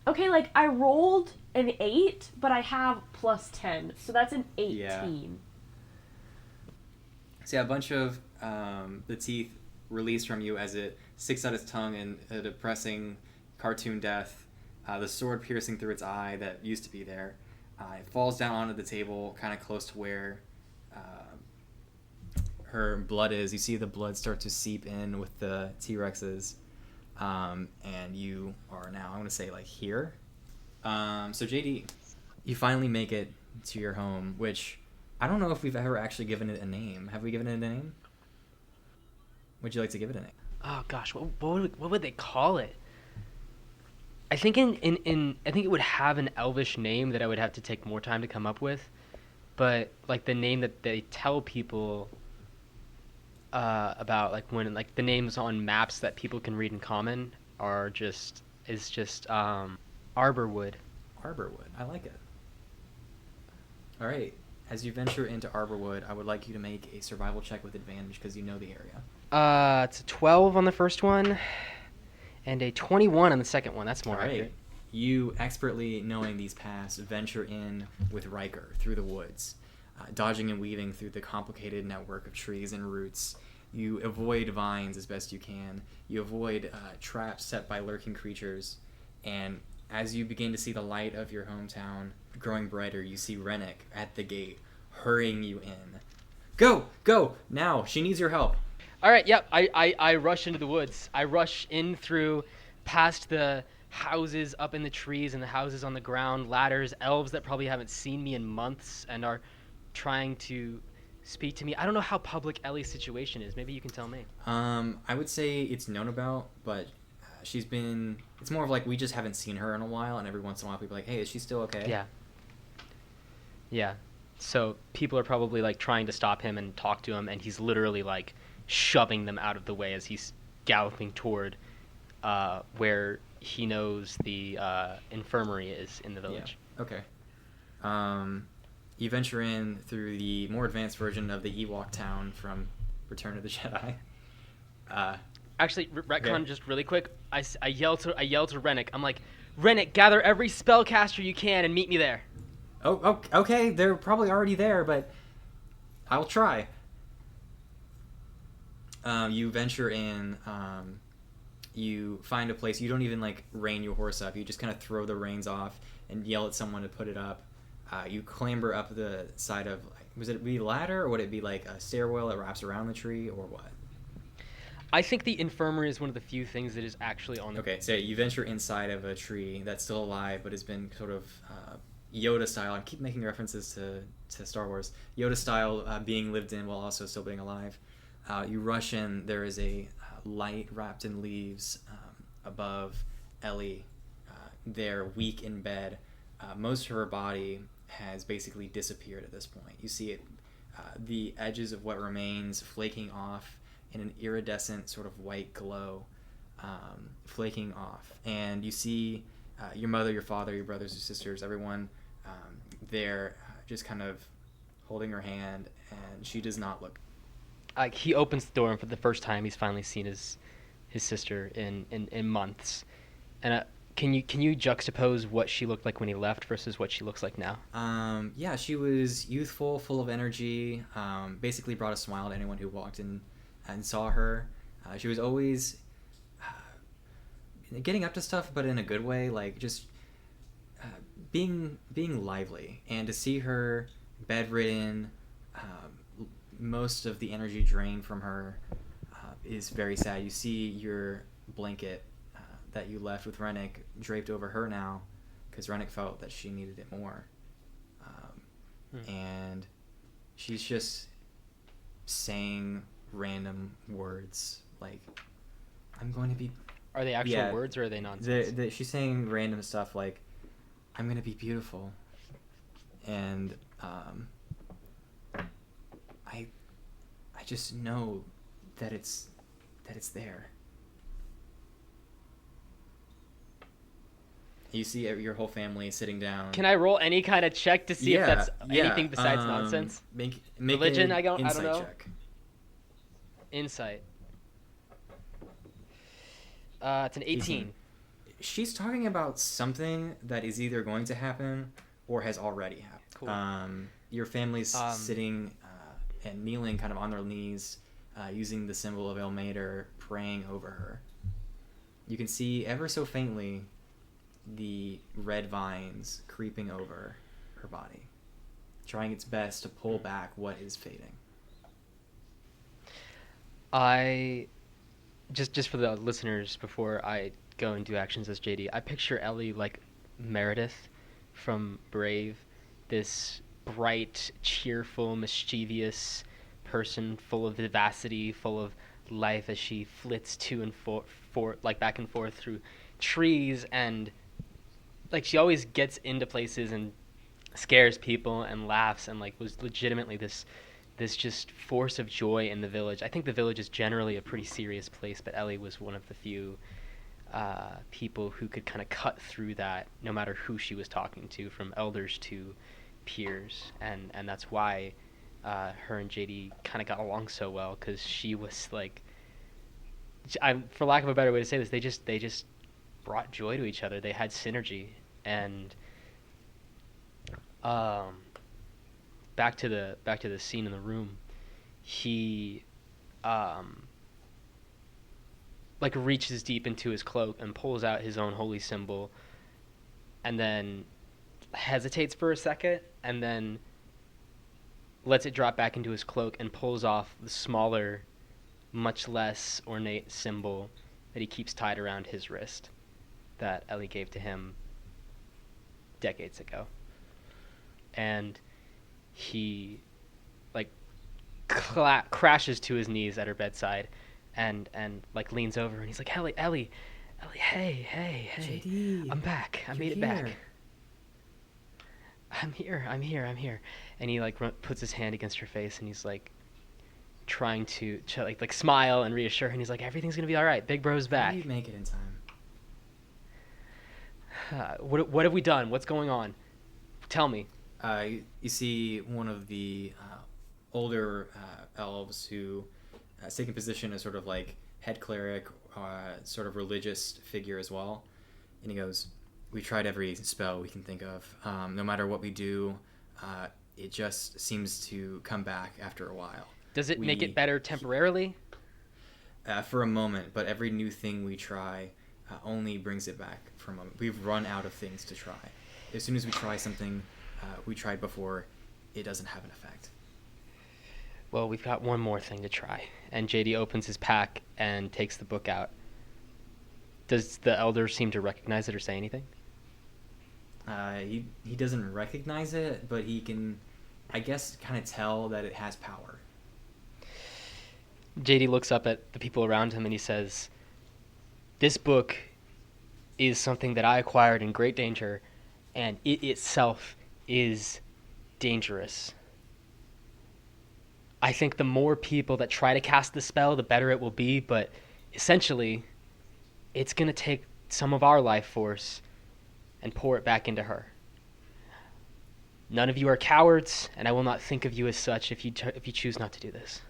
Okay, like, I rolled an 8, but I have plus 10, so that's an 18. Yeah. So yeah, a bunch of the teeth release from you as it sticks out its tongue in a depressing cartoon death. The sword piercing through its eye that used to be there. It falls down onto the table, kind of close to where her blood is. You see the blood start to seep in with the T-Rexes. And you are now, I want to say, like, here. So JD, you finally make it to your home, which I don't know if we've ever actually given it a name. Have we given it a name? Would you like to give it a name? Oh gosh, what would they call it? I think I think it would have an elvish name that I would have to take more time to come up with, but like the name that they tell people about, like when like the names on maps that people can read in common are just Arborwood. Arborwood. I like it. All right. As you venture into Arborwood, I would like you to make a survival check with advantage because you know the area. It's a 12 on the first one, and a 21 on the second one. That's more All right. accurate. You, expertly knowing these paths, venture in with Riker through the woods, dodging and weaving through the complicated network of trees and roots. You avoid vines as best you can. You avoid traps set by lurking creatures. And as you begin to see the light of your hometown growing brighter, you see Rennick at the gate, hurrying you in. Go! Go! Now! She needs your help. All right, yep. I rush into the woods. I rush in through, past the houses up in the trees and the houses on the ground, ladders, elves that probably haven't seen me in months and are trying to speak to me. I don't know how public Ellie's situation is. Maybe you can tell me. I would say it's known about, but she's been... It's more of like we just haven't seen her in a while, and every once in a while people are like, hey, is she still okay? Yeah. Yeah. So people are probably like trying to stop him and talk to him, and he's literally like shoving them out of the way as he's galloping toward where he knows the infirmary is in the village. Yeah. Okay. You venture in through the more advanced version of the Ewok town from Return of the Jedi. Actually, retcon Okay. just really quick. I yell to Rennick. I'm like, Rennick, gather every spellcaster you can and meet me there. Oh, okay. They're probably already there, but I'll try. You venture in you find a place. You don't even like rein your horse up. You just kind of throw the reins off and yell at someone to put it up. You clamber up the side of, was it be a ladder, or would it be like a stairwell that wraps around the tree, or what? I think the infirmary is one of the few things that is actually on the... Okay, so you venture inside of a tree that's still alive but has been sort of Yoda style. I keep making references to Star Wars. Yoda style being lived in while also still being alive. You rush in. There is a light wrapped in leaves above Ellie. There, weak in bed. Most of her body has basically disappeared at this point. You see it, the edges of what remains flaking off in an iridescent sort of white glow, flaking off. And you see your mother, your father, your brothers, your sisters, everyone there just kind of holding her hand, and she does not look. He opens the door, and for the first time, he's finally seen his sister in months. And can you juxtapose what she looked like when he left versus what she looks like now? Yeah, she was youthful, full of energy. Basically, brought a smile to anyone who walked in and saw her. She was always getting up to stuff, but in a good way, like just being lively. And to see her bedridden, most of the energy drained from her is very sad. You see your blanket that you left with Rennick draped over her now, because Rennick felt that she needed it more. And she's just saying random words like, I'm going to be... Are they actual words, or are they nonsense? She's saying random stuff like, I'm going to be beautiful. And I just know that it's there. You see your whole family sitting down. Can I roll any kind of check to see if that's anything besides nonsense? Make Religion? an I don't know. check. Insight. It's an 18. She's talking about something that is either going to happen or has already happened. Cool. Your family's sitting and kneeling kind of on their knees, using the symbol of El Mater, praying over her. You can see ever so faintly the red vines creeping over her body, trying its best to pull back what is fading. I just for the listeners, before I go and do actions as JD, I picture Ellie like Meredith from Brave, this bright, cheerful, mischievous person, full of vivacity, full of life, as she flits to and for like back and forth through trees, and like she always gets into places and scares people and laughs, and like was legitimately this just force of joy in the village. I think the village is generally a pretty serious place, but Ellie was one of the few people who could kind of cut through that, no matter who she was talking to, from elders to peers, and that's why her and JD kind of got along so well, because she was like, for lack of a better way to say this, they just brought joy to each other. They had synergy, and back to the scene in the room, he like reaches deep into his cloak and pulls out his own holy symbol, and then hesitates for a second, and then lets it drop back into his cloak and pulls off the smaller, much less ornate symbol that he keeps tied around his wrist that Ellie gave to him decades ago. And he like crashes to his knees at her bedside and like leans over, and he's like, Ellie, hey, JD, I'm back. I made it back. I'm here. And he like puts his hand against her face, and he's like trying to like smile and reassure her, and he's like, everything's gonna be all right. Big bro's back. How do you make it in time? What have we done? What's going on? Tell me. You see one of the older elves who has taken position as sort of like head cleric, sort of religious figure as well. And he goes, we tried every spell we can think of. No matter what we do, it just seems to come back after a while. Does it make it better temporarily? for a moment, but every new thing we try only brings it back for a moment. We've run out of things to try. As soon as we try something we tried before, it doesn't have an effect. Well, we've got one more thing to try. And JD opens his pack and takes the book out. Does the elder seem to recognize it or say anything? He doesn't recognize it, but he can, I guess, kind of tell that it has power. JD looks up at the people around him and he says, "This book is something that I acquired in great danger, and it itself is dangerous. I think the more people that try to cast the spell, the better it will be, but essentially, it's going to take some of our life force and pour it back into her. None of you are cowards, and I will not think of you as such if you choose not to do this.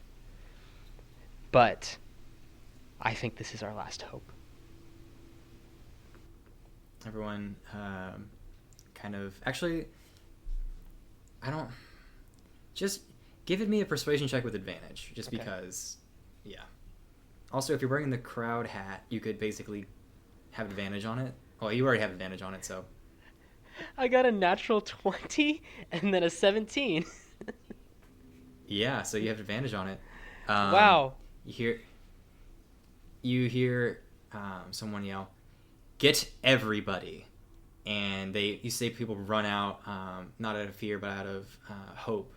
But I think this is our last hope." Everyone kind of... Actually, I don't... Just give me a persuasion check with advantage, just Okay. because... Yeah. Also, if you're wearing the crowd hat, you could basically have advantage on it. Well, you already have advantage on it, so... I got a natural 20 and then a 17. Yeah, so you have advantage on it. Wow. You hear someone yell, "Get everybody!" And you say people run out, not out of fear, but out of hope.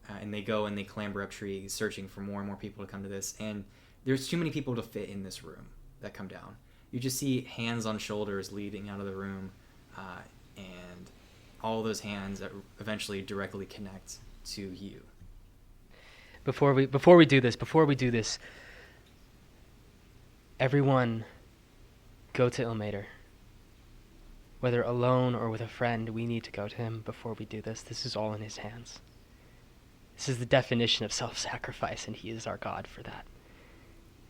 And they go and they clamber up trees, searching for more and more people to come to this. And there's too many people to fit in this room that come down. You just see hands on shoulders leading out of the room, and all those hands that eventually directly connect to you. Before we do this, everyone go to Ilmater. Whether alone or with a friend, we need to go to him before we do this. This is all in his hands. This is the definition of self-sacrifice, and he is our God for that.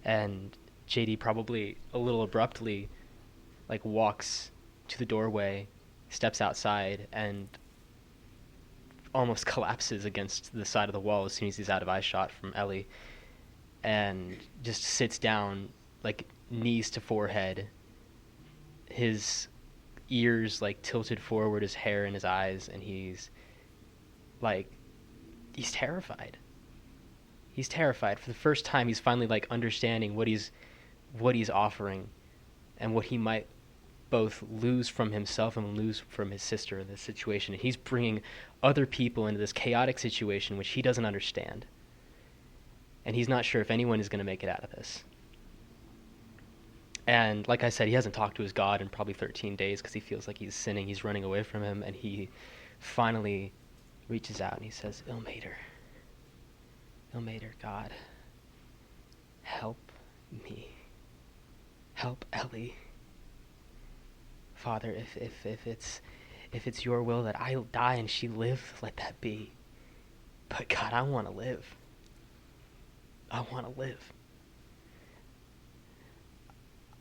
And JD probably a little abruptly walks to the doorway, steps outside, and almost collapses against the side of the wall as soon as he's out of eyeshot from Ellie, and just sits down, knees to forehead, his ears tilted forward, his hair in his eyes, and he's terrified. He's terrified. For the first time, he's finally understanding what he's offering, and what he might both lose from himself and lose from his sister in this situation. And he's bringing other people into this chaotic situation which he doesn't understand. And he's not sure if anyone is going to make it out of this. And like I said, he hasn't talked to his God in probably 13 days because he feels like he's sinning. He's running away from him. And he finally reaches out and he says, Ilmater, God, help me. Help Ellie. Father, if it's your will that I die and she live, let that be. But God, I want to live. I want to live.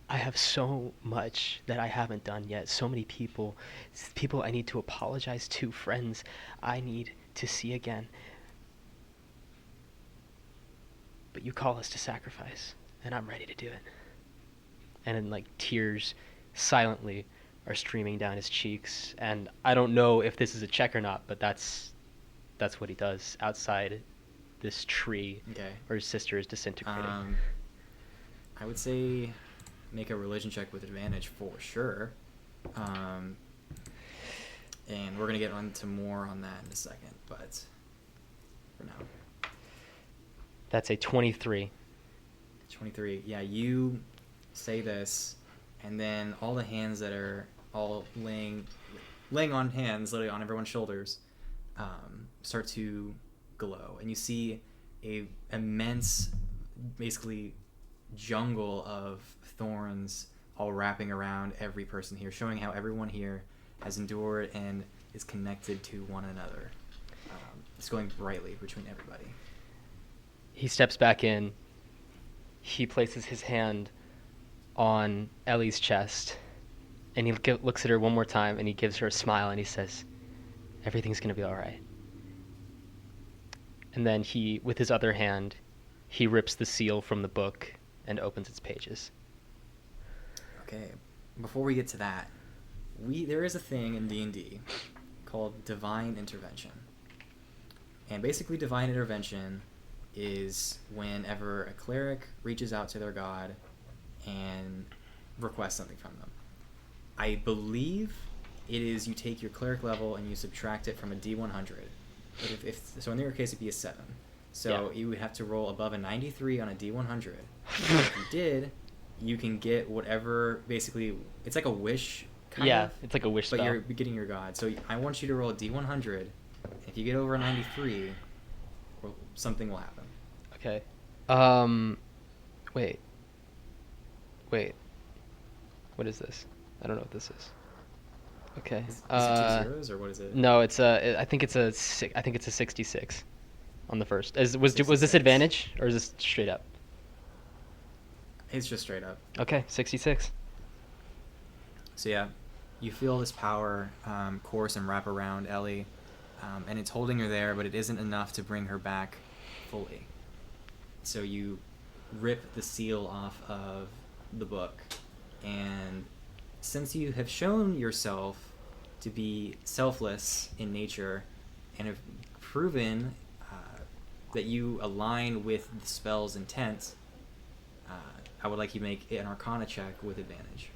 I have so much that I haven't done yet. So many people I need to apologize to, friends I need to see again. But you call us to sacrifice, and I'm ready to do it. And then tears silently are streaming down his cheeks, and I don't know if this is a check or not, but that's what he does outside this tree where his sister is disintegrating. I would say make a religion check with advantage for sure. And we're going to get onto more on that in a second, but for now. That's a 23. 23. Yeah, you say this, and then all the hands that are all laying on hands, literally on everyone's shoulders, start to glow, and you see a immense, basically, jungle of thorns all wrapping around every person here, showing how everyone here has endured and is connected to one another. It's going brightly between everybody. He steps back in. He places his hand on Ellie's chest, and he looks at her one more time, and he gives her a smile, and he says, everything's going to be all right. And then he, with his other hand, he rips the seal from the book and opens its pages. Okay, before we get to that, there is a thing in D&D called divine intervention. And basically divine intervention is whenever a cleric reaches out to their god and requests something from them. I believe it is you take your cleric level and you subtract it from a D100. But so in your case it'd be a 7. So you would have to roll above a 93 on a D100. If you did, you can get whatever, basically, it's like a wish kind of. It's like a wish but spell. you're getting your god. So I want you to roll a D100. If you get over a 93, something will happen. Okay. Wait. What is this? I don't know what this is. Okay. Is it 2 zeros or what is it? No, it's I think it's a 66 on the first. Was this 66. advantage or is this straight up? It's just straight up. Okay, 66. So yeah, you feel this power course and wrap around Ellie, and it's holding her there, but it isn't enough to bring her back fully. So you rip the seal off of the book, and since you have shown yourself to be selfless in nature and have proven that you align with the spell's intent, I would like you to make an Arcana check with advantage.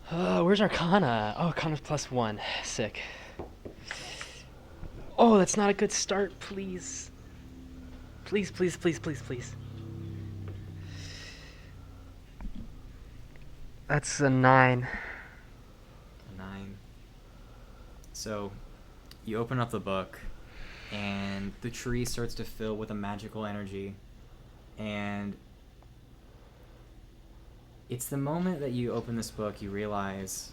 Where's Arcana? Oh, Arcana's +1. Sick. Oh, that's not a good start, please. Please. That's a 9. A 9. So you open up the book, and the tree starts to fill with a magical energy, and it's the moment that you open this book you realize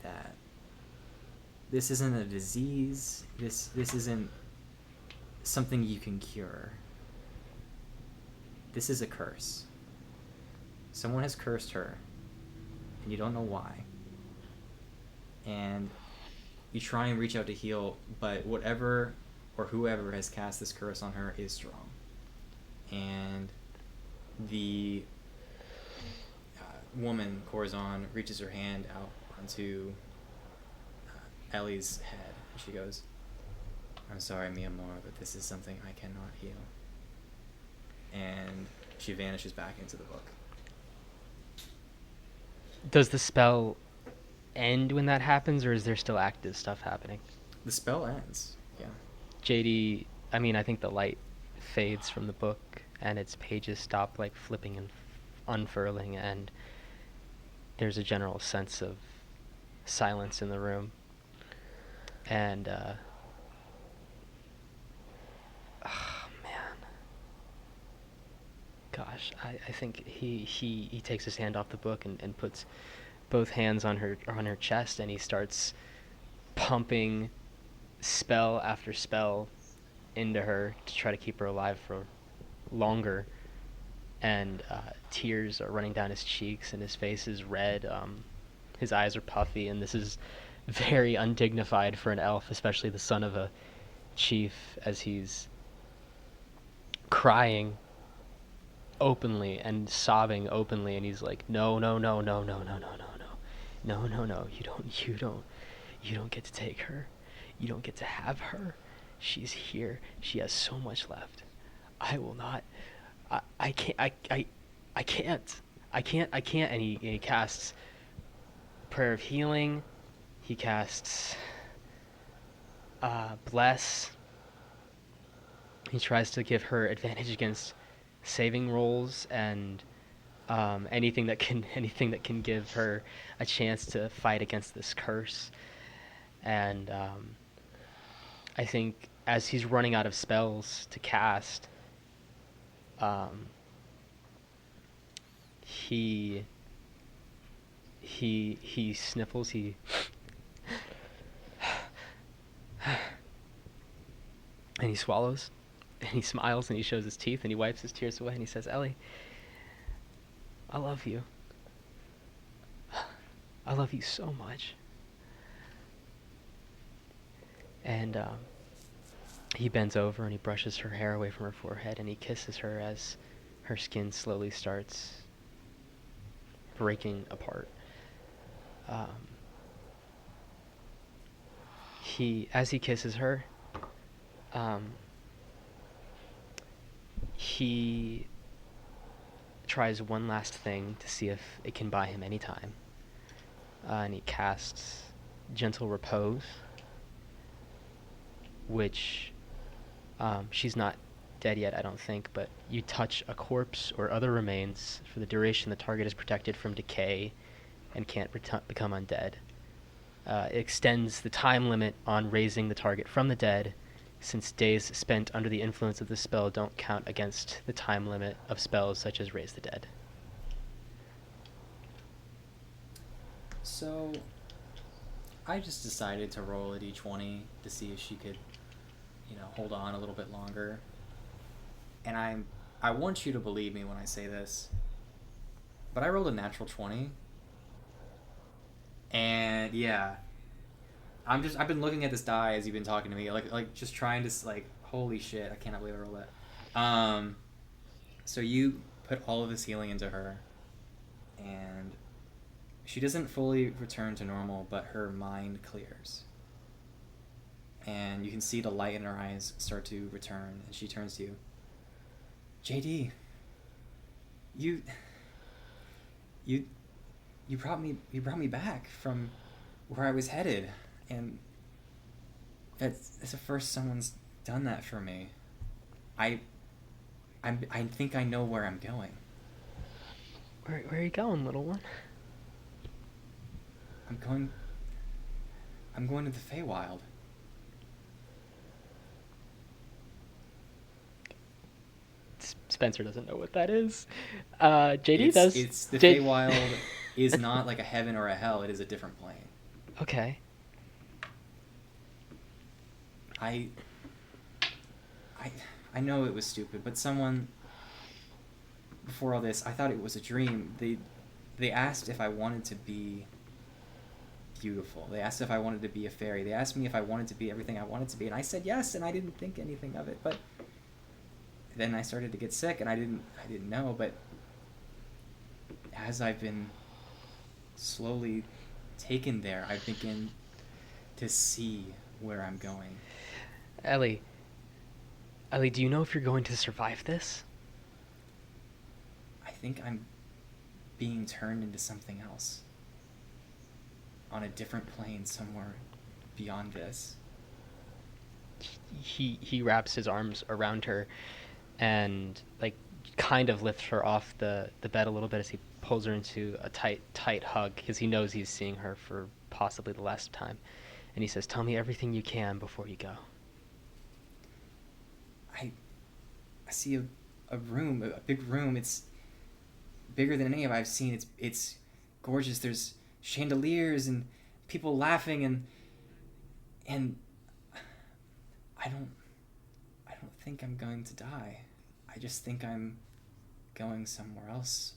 that this isn't a disease, this isn't something you can cure. This is a curse. Someone has cursed her, and you don't know why. And you try and reach out to heal, but whatever or whoever has cast this curse on her is strong. And the woman, Corazon, reaches her hand out onto Ellie's head, and she goes, "I'm sorry, mi amor, but this is something I cannot heal." And she vanishes back into the book. Does the spell end when that happens, or is there still active stuff happening? The spell ends, yeah. JD, I think the light fades from the book, and its pages stop, like, flipping and unfurling, and there's a general sense of silence in the room. And, oh, man. Gosh, I think he takes his hand off the book and puts both hands on her chest, and he starts pumping spell after spell into her to try to keep her alive for longer. And tears are running down his cheeks, and his face is red. His eyes are puffy, and this is very undignified for an elf, especially the son of a chief, as he's crying openly and sobbing openly, and he's like, no, you don't get to take her. You don't get to have her. She's here. She has so much left. I will not. I can't. And he casts Prayer of Healing. He casts Bless. He tries to give her advantage against saving rolls and anything that can give her a chance to fight against this curse. And I think as he's running out of spells to cast, he sniffles, and he swallows, and he smiles, and he shows his teeth, and he wipes his tears away, and he says, "Ellie, I love you. I love you so much." And he bends over and he brushes her hair away from her forehead, and he kisses her as her skin slowly starts breaking apart. As he kisses her, he tries one last thing to see if it can buy him any time. And he casts Gentle Repose, which she's not dead yet, I don't think, but you touch a corpse or other remains. For the duration, the target is protected from decay and can't become undead. It extends the time limit on raising the target from the dead, since days spent under the influence of the spell don't count against the time limit of spells such as Raise the Dead. So, I just decided to roll a d20 to see if she could, hold on a little bit longer. And I want you to believe me when I say this, but I rolled a natural 20. And yeah, I've been looking at this die as you've been talking to me, like just trying to, holy shit, I cannot believe I rolled that. So you put all of this healing into her, and she doesn't fully return to normal, but her mind clears. And you can see the light in her eyes start to return, and she turns to you. JD, you brought me back from where I was headed, and that's the first someone's done that for me. I think I know where I'm going. Where are you going, little one? I'm going to the Feywild. Spencer doesn't know what that is. JD does. It's the Feywild is not like a heaven or a hell. It is a different plane. Okay. I know it was stupid, but someone before all this, I thought it was a dream. They asked if I wanted to be beautiful. They asked if I wanted to be a fairy. They asked me if I wanted to be everything I wanted to be, and I said yes, and I didn't think anything of it. But then I started to get sick, and I didn't know. But as I've been slowly taken there, I begin to see where I'm going. Ellie, do you know if you're going to survive this? I think I'm being turned into something else. On a different plane somewhere beyond this. He wraps his arms around her and kind of lifts her off the bed a little bit as he pulls her into a tight hug, because he knows he's seeing her for possibly the last time. And he says, "Tell me everything you can before you go." I see a room, a big room. It's bigger than any I've seen. It's gorgeous. There's chandeliers and people laughing, and I don't think I'm going to die. I just think I'm going somewhere else.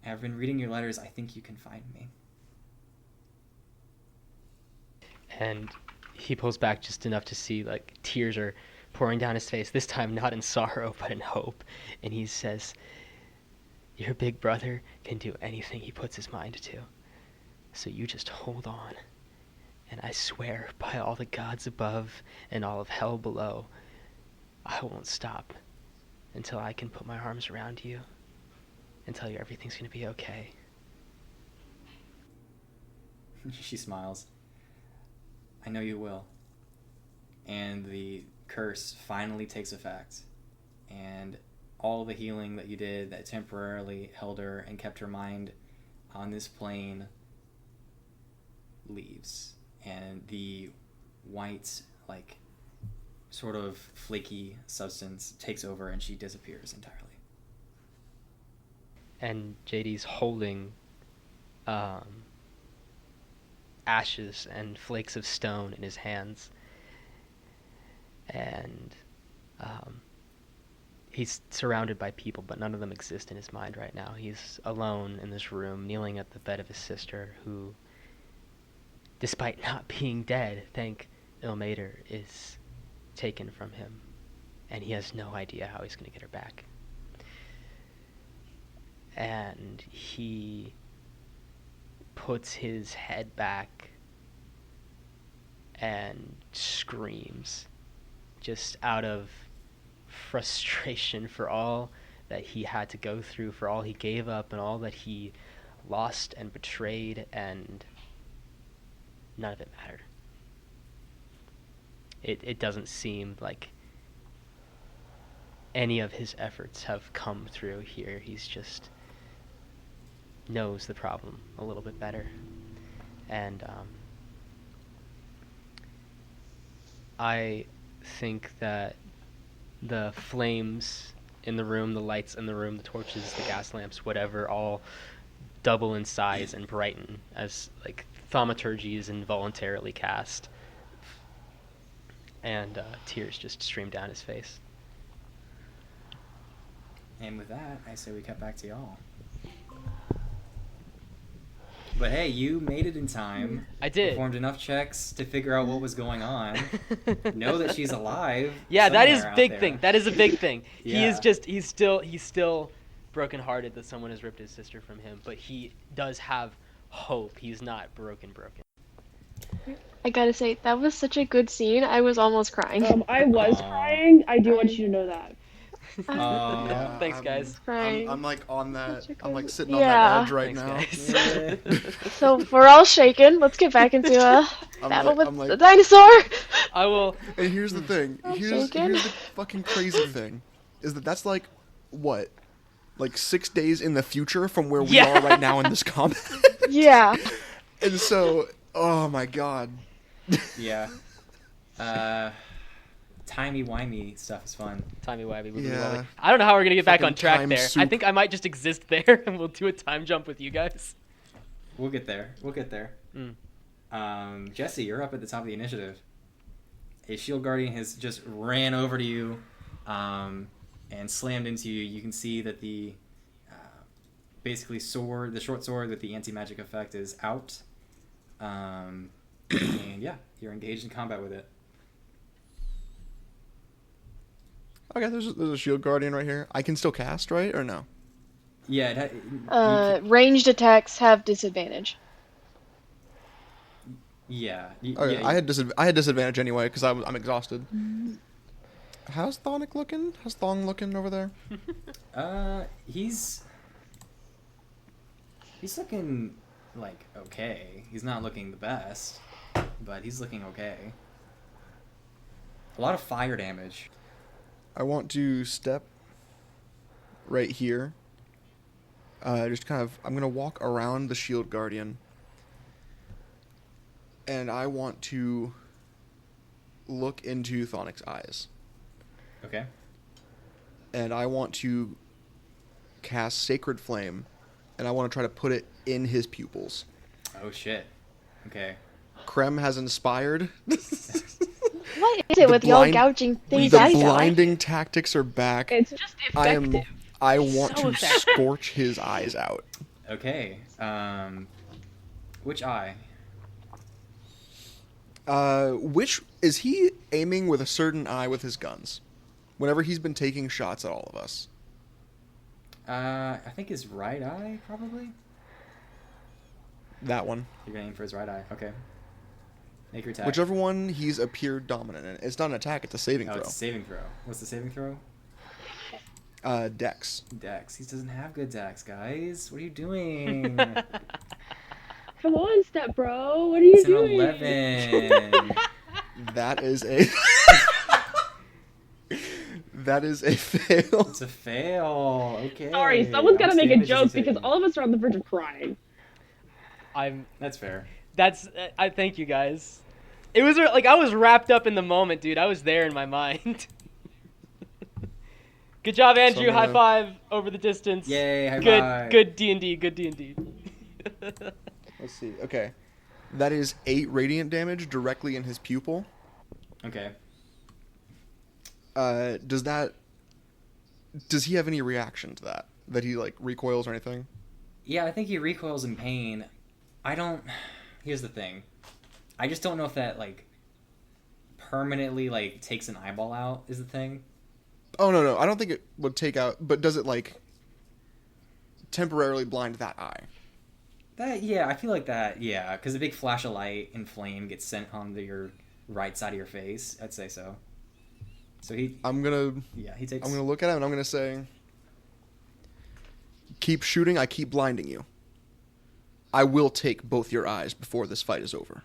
I've been reading your letters. I think you can find me. And he pulls back just enough to see tears are pouring down his face, this time not in sorrow but in hope. And he says, "Your big brother can do anything he puts his mind to. So you just hold on. And I swear by all the gods above and all of hell below, I won't stop until I can put my arms around you and tell you everything's going to be okay." She smiles. I know you will. And the curse finally takes effect. And all the healing that you did that temporarily held her and kept her mind on this plane leaves. And the white, sort of flaky substance takes over, and she disappears entirely. And JD's holding ashes and flakes of stone in his hands. And he's surrounded by people, but none of them exist in his mind right now. He's alone in this room, kneeling at the bed of his sister, who, despite not being dead, thank Ilmater, is taken from him and he has no idea how he's going to get her back. And he puts his head back and screams, just out of frustration for all that he had to go through, for all he gave up and all that he lost and betrayed, and none of it mattered. It doesn't seem like any of his efforts have come through here. He's just knows the problem a little bit better. And I think that the flames in the room, the lights in the room, the torches, the gas lamps, whatever, all double in size and brighten as like thaumaturgy is involuntarily cast. And tears just stream down his face. And with that, I say we cut back to y'all. But hey, you made it in time. I did. Performed enough checks to figure out what was going on. Know that she's alive. Yeah, that is somewhere out big there. thing. That is a big thing. He is Yeah. just he's still brokenhearted that someone has ripped his sister from him, but he does have hope. He's not broken. I gotta say, that was such a good scene. I was almost crying. I was Aw. crying. I do want you to know that. Aw. Thanks, guys. Crying. I'm like on that. Such a I'm like good- sitting on Yeah. that edge right Thanks, now. guys. So we're all shaken. Let's get back into a I'm battle like- with I'm like- the dinosaur. I will. And here's the thing. Here's shaken. the fucking crazy thing, is that's like, what, like 6 days in the future from where we Yeah. are right now in this combat. Yeah. And so, oh my god. Yeah. Timey-wimey stuff is fun. Timey-wimey. Yeah. I don't know how we're gonna get back on Fucking track time there. I soup. think I might just exist there, and we'll do a time jump with you guys. We'll get there. Jesse, you're up at the top of the initiative. A shield guardian has just ran over to you and slammed into you. You can see that the basically the short sword with the anti-magic effect is out. And yeah, you're engaged in combat with it. Okay, there's a shield guardian right here. I can still cast, right, or no? Yeah, Ranged attacks have disadvantage. yeah. Okay, Yeah, I had disadvantage anyway because I'm exhausted. How's Thonic looking? How's Thong looking over there? He's looking like okay. He's not looking the best, but he's looking okay. A lot of fire damage. I want to step right here. Just kind of, I'm gonna walk around the shield guardian, and I want to look into Thonic's eyes, Okay. and I want to cast Sacred Flame, and I want to try to put it in his pupils. Oh shit. Okay. Krem has inspired. What is it with y'all blind- gouging things The out? blinding tactics are back. It's just effective. I want So to effective. scorch his eyes out. Okay. Which eye? Which is he aiming with a certain eye with his guns? Whenever he's been taking shots at all of us. I think his right eye, probably. That one. You're gonna aim for his right eye. Okay. Make your attack. Whichever one he's appeared dominant in. It's not an attack, it's a saving Oh, throw. it's a saving throw. What's the saving throw? Dex. Dex. He doesn't have good dex, guys. What are you doing? Come on, step bro. What are you It's an doing? 11. That is a... That is a fail. It's a fail. Okay. Sorry, someone's How gotta much make a damage is he joke because taking? all of us are on the verge of crying. That's fair. I thank you guys. It was like I was wrapped up in the moment, dude. I was there in my mind. Good job, Andrew. So, High five over the distance. Yay, high Good, five. good D&D. Good D&D. Let's see. Okay. That is 8 radiant damage directly in his pupil. Okay. Does he have any reaction to that? That he, like, recoils or anything? Yeah, I think he recoils in pain. Here's the thing. I just don't know if that, like, permanently, like, takes an eyeball out is the thing. Oh, no. I don't think it would take out... But does it, like, temporarily blind that eye? Yeah, I feel like that, yeah. Because a big flash of light and flame gets sent onto your right side of your face. I'd say so. So he takes... I'm gonna look at him and I'm gonna say... Keep shooting, I keep blinding you. I will take both your eyes before this fight is over.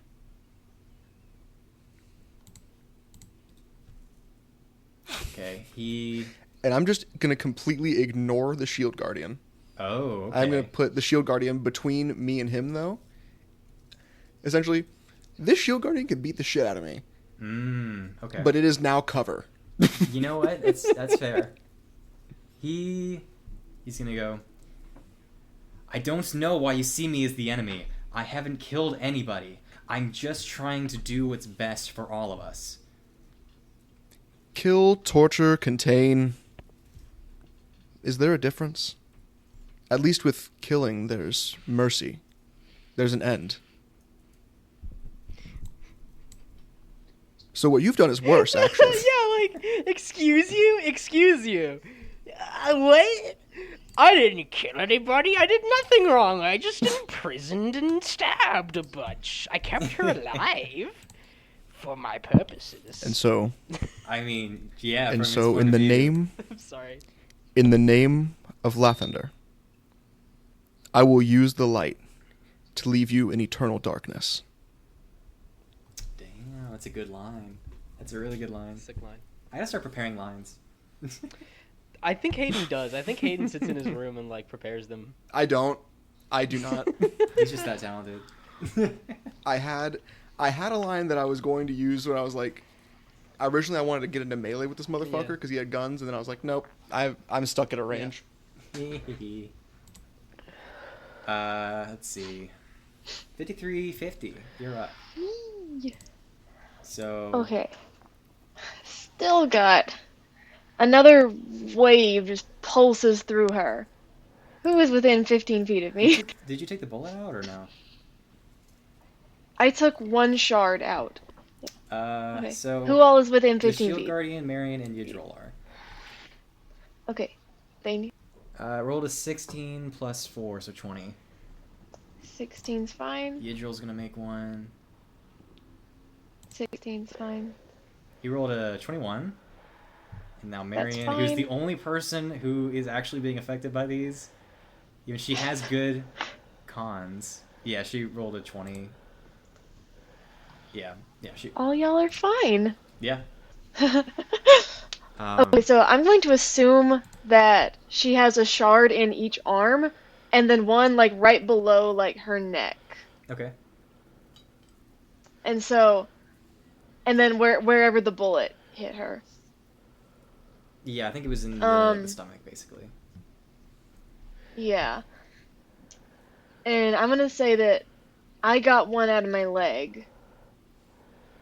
Okay, And I'm just going to completely ignore the Shield Guardian. Oh, okay. I'm going to put the Shield Guardian between me and him, though. Essentially, this Shield Guardian can beat the shit out of me. Okay. But it is now cover. You know what? That's fair. He's going to go, I don't know why you see me as the enemy. I haven't killed anybody. I'm just trying to do what's best for all of us. Kill, torture, contain. Is there a difference? At least with killing, there's mercy. There's an end. So what you've done is worse, actually. Yeah, like, excuse you. What? I didn't kill anybody. I did nothing wrong. I just imprisoned and stabbed a bunch. I kept her alive for my purposes. And so... I mean, yeah. And so, in the name... I'm sorry. In the name of Lathander, I will use the light to leave you in eternal darkness. Damn, that's a good line. That's a really good line. Sick line. I gotta start preparing lines. I think Hayden does. I think Hayden sits in his room and, like, prepares them. I don't. I do not. He's just that talented. I had a line that I was going to use when I was like... Originally, I wanted to get into melee with this motherfucker because he had guns, and then I was like, nope, I'm stuck at a range. Let's see. 5350. You're up. So... Okay. Still got... Another wave just pulses through her. Who is within 15 feet of me? Did you take the bullet out or no? I took one shard out. Okay. So who all is within 15 the Shield feet? Guardian, Marion, and Yidril are. Okay. They need... Rolled a 16 plus 4, so 20. 16's fine. Yidril's gonna make one. 16's fine. He rolled a 21. And now Marion, That's who's fine. the only person who is actually being affected by these. Even she has good cons. Yeah, she rolled a 20. Yeah, she... All y'all are fine. Yeah. Okay, so I'm going to assume that she has a shard in each arm, and then one, like, right below, like, her neck. Okay. And so... And then wherever the bullet hit her. Yeah, I think it was in the stomach, basically. Yeah. And I'm gonna say that I got one out of my leg.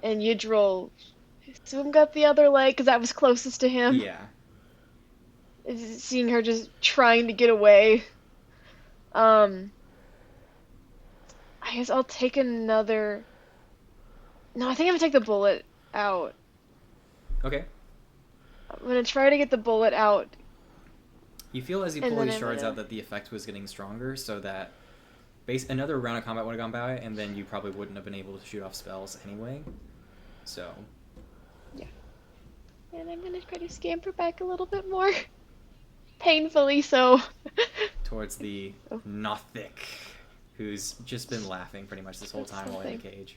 And Yidril, assume got the other leg, because that was closest to him. Yeah. Seeing her just trying to get away. I guess I'll take another... No, I think I'm gonna take the bullet out. Okay. I'm gonna try to get the bullet out. You feel as you And pull then these I'm shards gonna- out that the effect was getting stronger, so that another round of combat would have gone by, and then you probably wouldn't have been able to shoot off spells anyway. So. And I'm gonna try to scamper back a little bit more. Painfully so. Towards the Nothic, who's just been laughing pretty much this whole time while in the cage.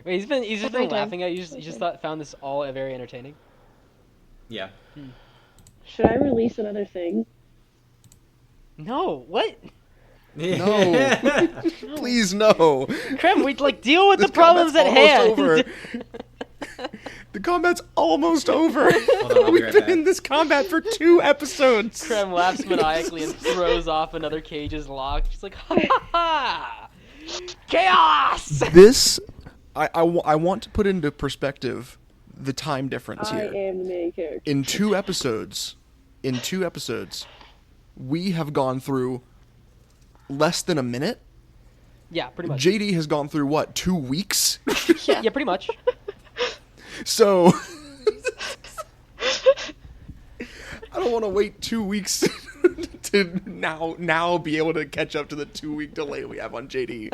Wait, he's just Every been time. laughing at you. You just found this all very entertaining. Yeah. Should I release another thing? No, what? No. Please, no. Krem, we like deal with This the problems at combat's hand. almost over. The combat's almost over. Hold on, I'll be We've right been back. in this combat for 2 episodes. Krem laughs maniacally and throws off another cage's lock. She's like, ha ha ha! Chaos! This, I want to put into perspective the time difference I here. am the main character. In 2 episodes, we have gone through less than a minute. Yeah, pretty much. JD has gone through, what, 2 weeks? Yeah, pretty much. So, don't want to wait 2 weeks to now be able to catch up to the 2-week delay we have on JD.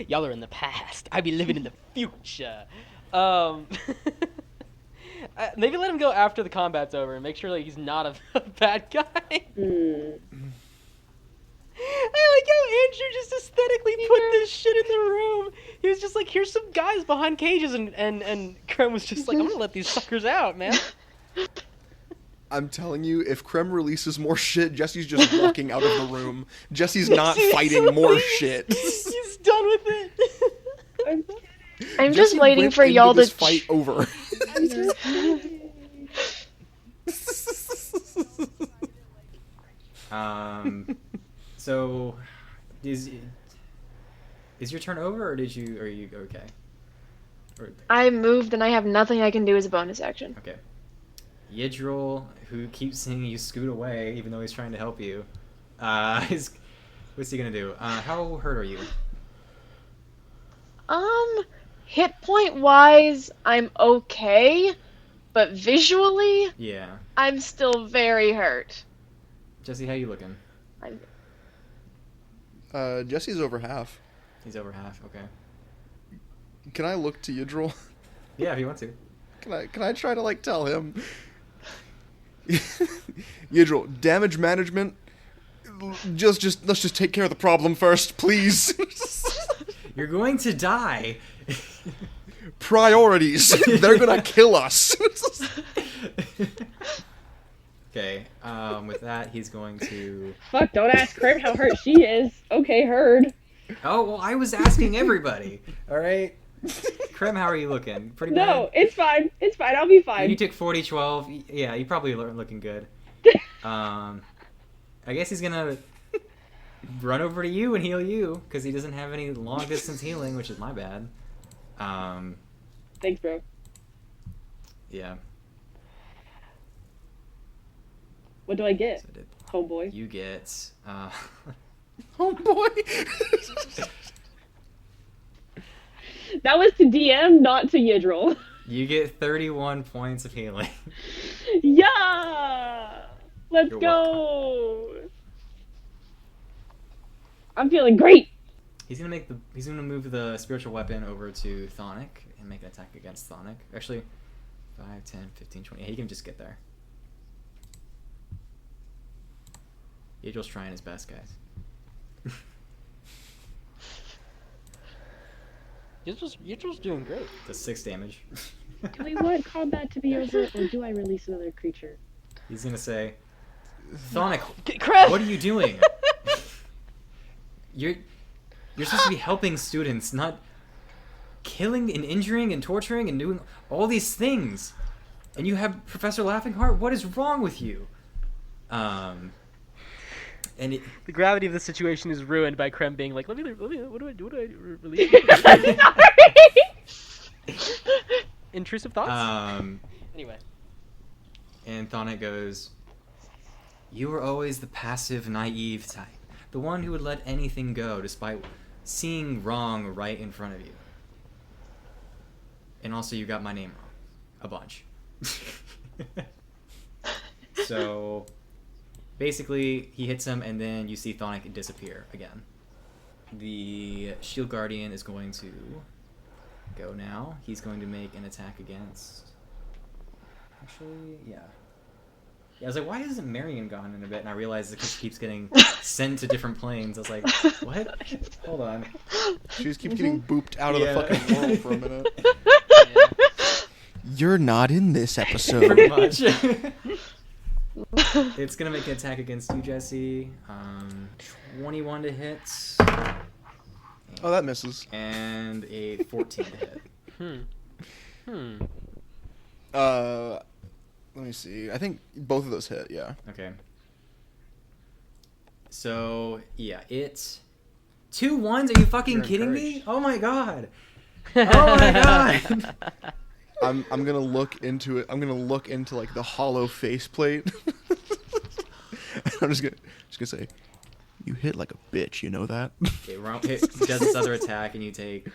Y'all are in the past. I be living in the future. Maybe let him go after the combat's over and make sure like he's not a bad guy. I like how Andrew just aesthetically put this shit in the room. He was just like, here's some guys behind cages, and Krem was just like, I'm gonna let these suckers out, man. I'm telling you, if Krem releases more shit, Jesse's just walking out of the room. Jesse's not fighting more shit. He's done with it. I'm Jesse just waiting went for into y'all to this fight over. So, is your turn over, or are you okay? I moved and I have nothing I can do as a bonus action. Okay. Yidril, who keeps seeing you scoot away, even though he's trying to help you, what's he gonna do? How hurt are you? Hit point wise, I'm okay, but visually, Yeah. I'm still very hurt. Jesse, how you looking? Jesse's over half. He's over half. Okay. Can I look to Yidril? Yeah, if you want to. Can I try to like tell him? Yidril, damage management. Let's just take care of the problem first, please. You're going to die. Priorities. They're gonna kill us. Okay. With that, he's going to. Fuck! Don't ask Krim how hurt she is. Okay, heard. Oh well, I was asking everybody. All right. Krem, how are you looking? Pretty bad? No, it's fine. It's fine. I'll be fine. You took 40-12. Yeah, you probably are looking good. I guess he's gonna run over to you and heal you because he doesn't have any long distance healing, which is my bad. Thanks, bro. Yeah. What do I get? So Homeboy. you get. Oh boy. That was to DM, not to Yidril. You get 31 points of healing. Yeah! Let's You're go! I'm feeling great! He's gonna move the spiritual weapon over to Thonic and make an attack against Thonic. Actually, 5, 10, 15, 20. Yeah, he can just get there. Yidril's trying his best, guys. Yidril's doing great. Does 6 damage. Do we want combat to be over, or do I release another creature? He's gonna say, Thonic, Crap! what are you doing? You're supposed to be helping students, not killing and injuring and torturing and doing all these things. And you have Professor Laughingheart? What is wrong with you? And The gravity of the situation is ruined by Krem being like, what do I release? Intrusive thoughts? Anyway. And Thonic goes, you were always the passive, naive type. The one who would let anything go despite seeing wrong right in front of you. And also you got my name wrong. A bunch. So basically he hits him and then you see Thonic disappear again. The Shield Guardian is going to go now. He's going to make an attack against... Actually, yeah. Yeah, I was like, why isn't Marion gone in a bit? And I realized because she keeps getting sent to different planes. I was like, what? Hold on. She just keeps getting booped out of Yeah. the fucking world for a minute. Yeah. You're not in this Pretty episode. much. It's going to make an attack against you, Jesse. 21 to hit. Oh, that misses. And a 14 to hit. Let me see. I think both of those hit, yeah. Okay. So, yeah, it's... 2 1s? Are you fucking You're kidding me? encouraged. Oh my god. Oh my god. I'm gonna look into it. I'm gonna look into like the hollow faceplate. I'm just gonna say, you hit like a bitch. You know that? Okay, it does this other attack, and you take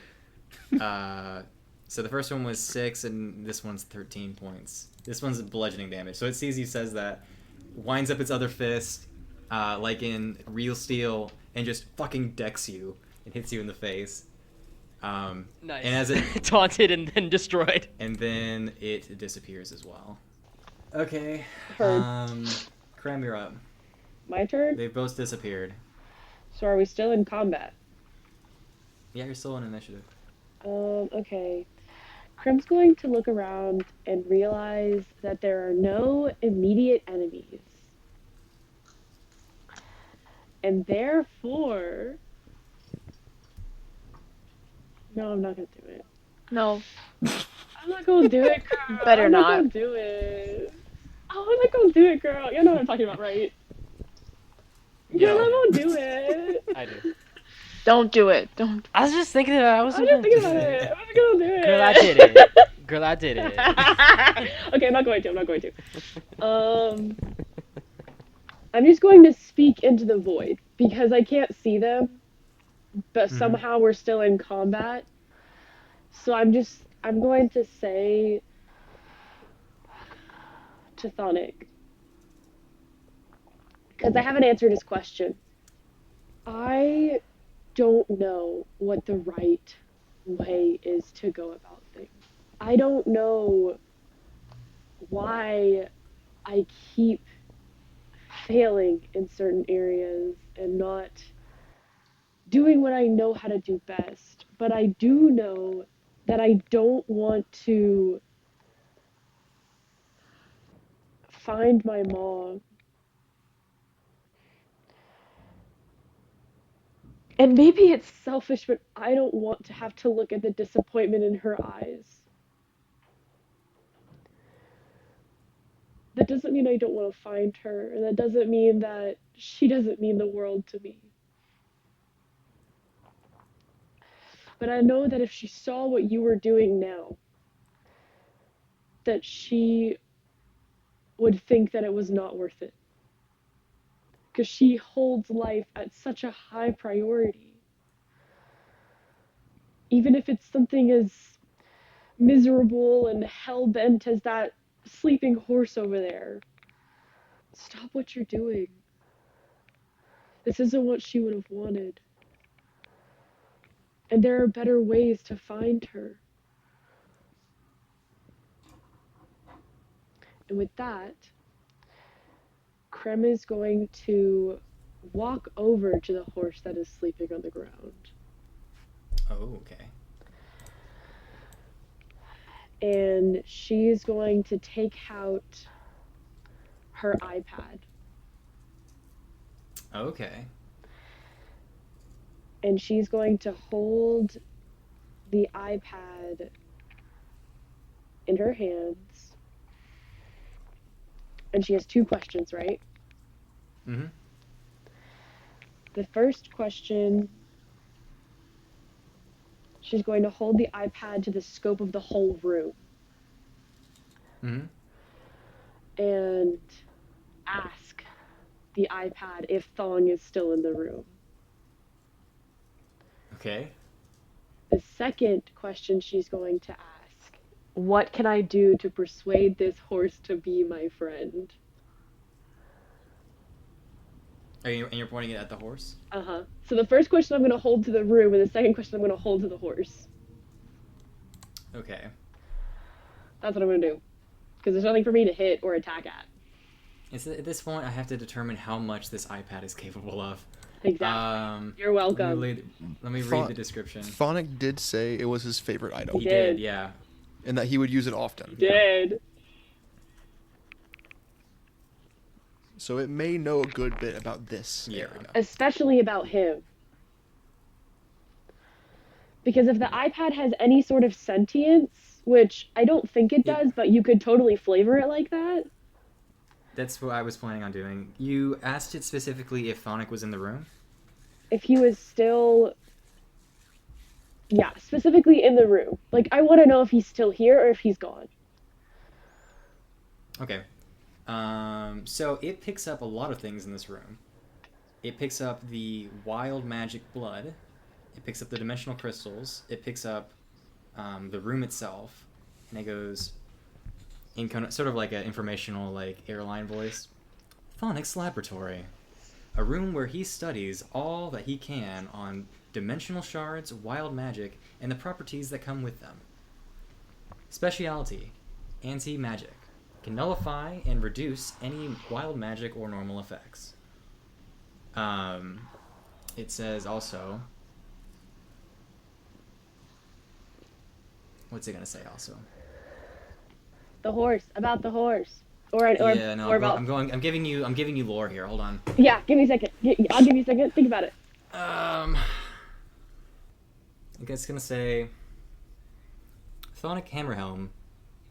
So the first one was 6, and this one's 13 points. This one's bludgeoning damage. So it sees you, says that, winds up its other fist, like in real steel, and just fucking decks you and hits you in the face. Nice. And as it taunted and then destroyed. and then it disappears as well. Okay. Heard. Krem, you're up. My turn? They've both disappeared. So are we still in combat? Yeah, you're still in initiative. Okay. Krim's going to look around and realize that there are no immediate enemies. And therefore... No, I'm not gonna do it. No. I'm not gonna do it, girl. Better I'm not. not gonna do it. Oh, I'm not gonna do it, girl. You know what I'm talking about, right? Yeah. Girl, I won't do it. I do. Don't do it. Don't. I was just thinking about. I was I'm just thinking about it. I'm not gonna do it. Girl, I did it. Girl, I did it. Okay, I'm not going to. I'm just going to speak into the void because I can't see them, but somehow we're still in combat. So I'm going to say to Thonic, because I haven't answered his question. I don't know what the right way is to go about things. I don't know why I keep failing in certain areas and not doing what I know how to do best. But I do know that I don't want to find my mom. And maybe it's selfish, but I don't want to have to look at the disappointment in her eyes. That doesn't mean I don't want to find her, and that doesn't mean that she doesn't mean the world to me. But I know that if she saw what you were doing now, that she would think that it was not worth it. Because she holds life at such a high priority. Even if it's something as miserable and hell-bent as that sleeping horse over there. Stop what you're doing. This isn't what she would have wanted. And there are better ways to find her. And with that, Krem is going to walk over to the horse that is sleeping on the ground. Oh, okay. And she's going to take out her iPad. Okay. And she's going to hold the iPad in her hands. And she has 2 questions, right? Mm-hmm. The first question, she's going to hold the iPad to the scope of the whole room. Mm-hmm. And ask the iPad if Thong is still in the room. Okay. The second question she's going to ask, what can I do to persuade this horse to be my friend? And you're pointing it at the horse? Uh-huh. So the first question I'm going to hold to the room, and the second question I'm going to hold to the horse. Okay. That's what I'm going to do. Because there's nothing for me to hit or attack at. At this point, I have to determine how much this iPad is capable of. Exactly. You're welcome. Let me read the description. Phonic did say it was his favorite item. He did. did, yeah. And that he would use it often. Did. So it may know a good bit about this Yeah. area. Especially about him. Because if the iPad has any sort of sentience, which I don't think it does, but you could totally flavor it like that. That's what I was planning on doing. You asked it specifically if Phonic was in the room? If he was still... Yeah, specifically in the room. Like, I want to know if he's still here or if he's gone. Okay. So it picks up a lot of things in this room. It picks up the wild magic blood. It picks up the dimensional crystals. It picks up the room itself, and it goes in kind of, sort of like an informational, like, airline voice. Thonic's laboratory. A room where he studies all that he can on dimensional shards, wild magic, and the properties that come with them. Speciality: anti-magic. Can nullify and reduce any wild magic or normal effects. It says also... What's it gonna say also? The horse. About the horse. I'm giving you lore here. Hold on. Yeah, give me a second. I'll give you a second. Think about it. I guess it's gonna say Thonic Hammerhelm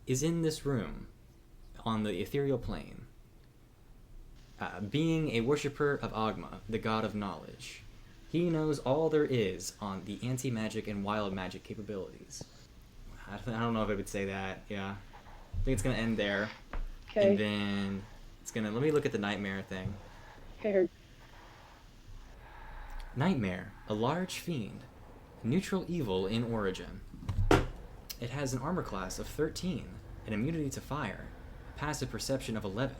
is in this room on the ethereal plane, being a worshipper of Agma, the god of knowledge. He knows all there is on the anti-magic and wild magic capabilities. I don't know if I would say that. Yeah, I think it's gonna end there. Okay. And then it's gonna... Let me look at the nightmare thing. Okay, heard. Nightmare, a large fiend. Neutral evil in origin. It has an armor class of 13, an immunity to fire, passive perception of 11,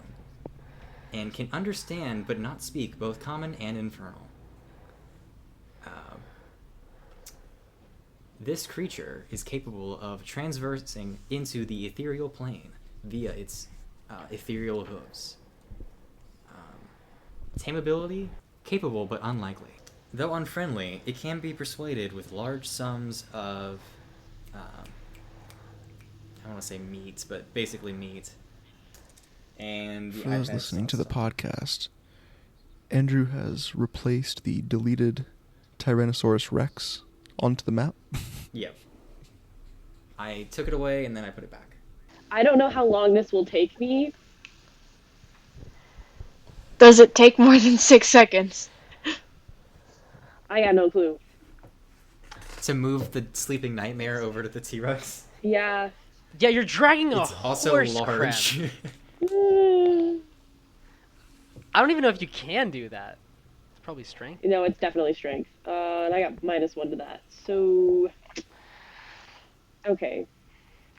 and can understand but not speak both common and infernal. This creature is capable of transversing into the ethereal plane via its ethereal hooves. Tameability, capable but unlikely. Though unfriendly, it can be persuaded with large sums of, I don't want to say meat, but basically meat. And For those listening to the podcast, Andrew has replaced the deleted Tyrannosaurus Rex onto the map. Yep. I took it away and then I put it back. I don't know how long this will take me. Does it take more than 6 seconds? I got no clue. To move the sleeping nightmare over to the T-Rex. Yeah. Yeah, you're dragging a It's also horse large. crap. I don't even know if you can do that. It's probably strength. No, it's definitely strength. And I got -1 to that. So... Okay.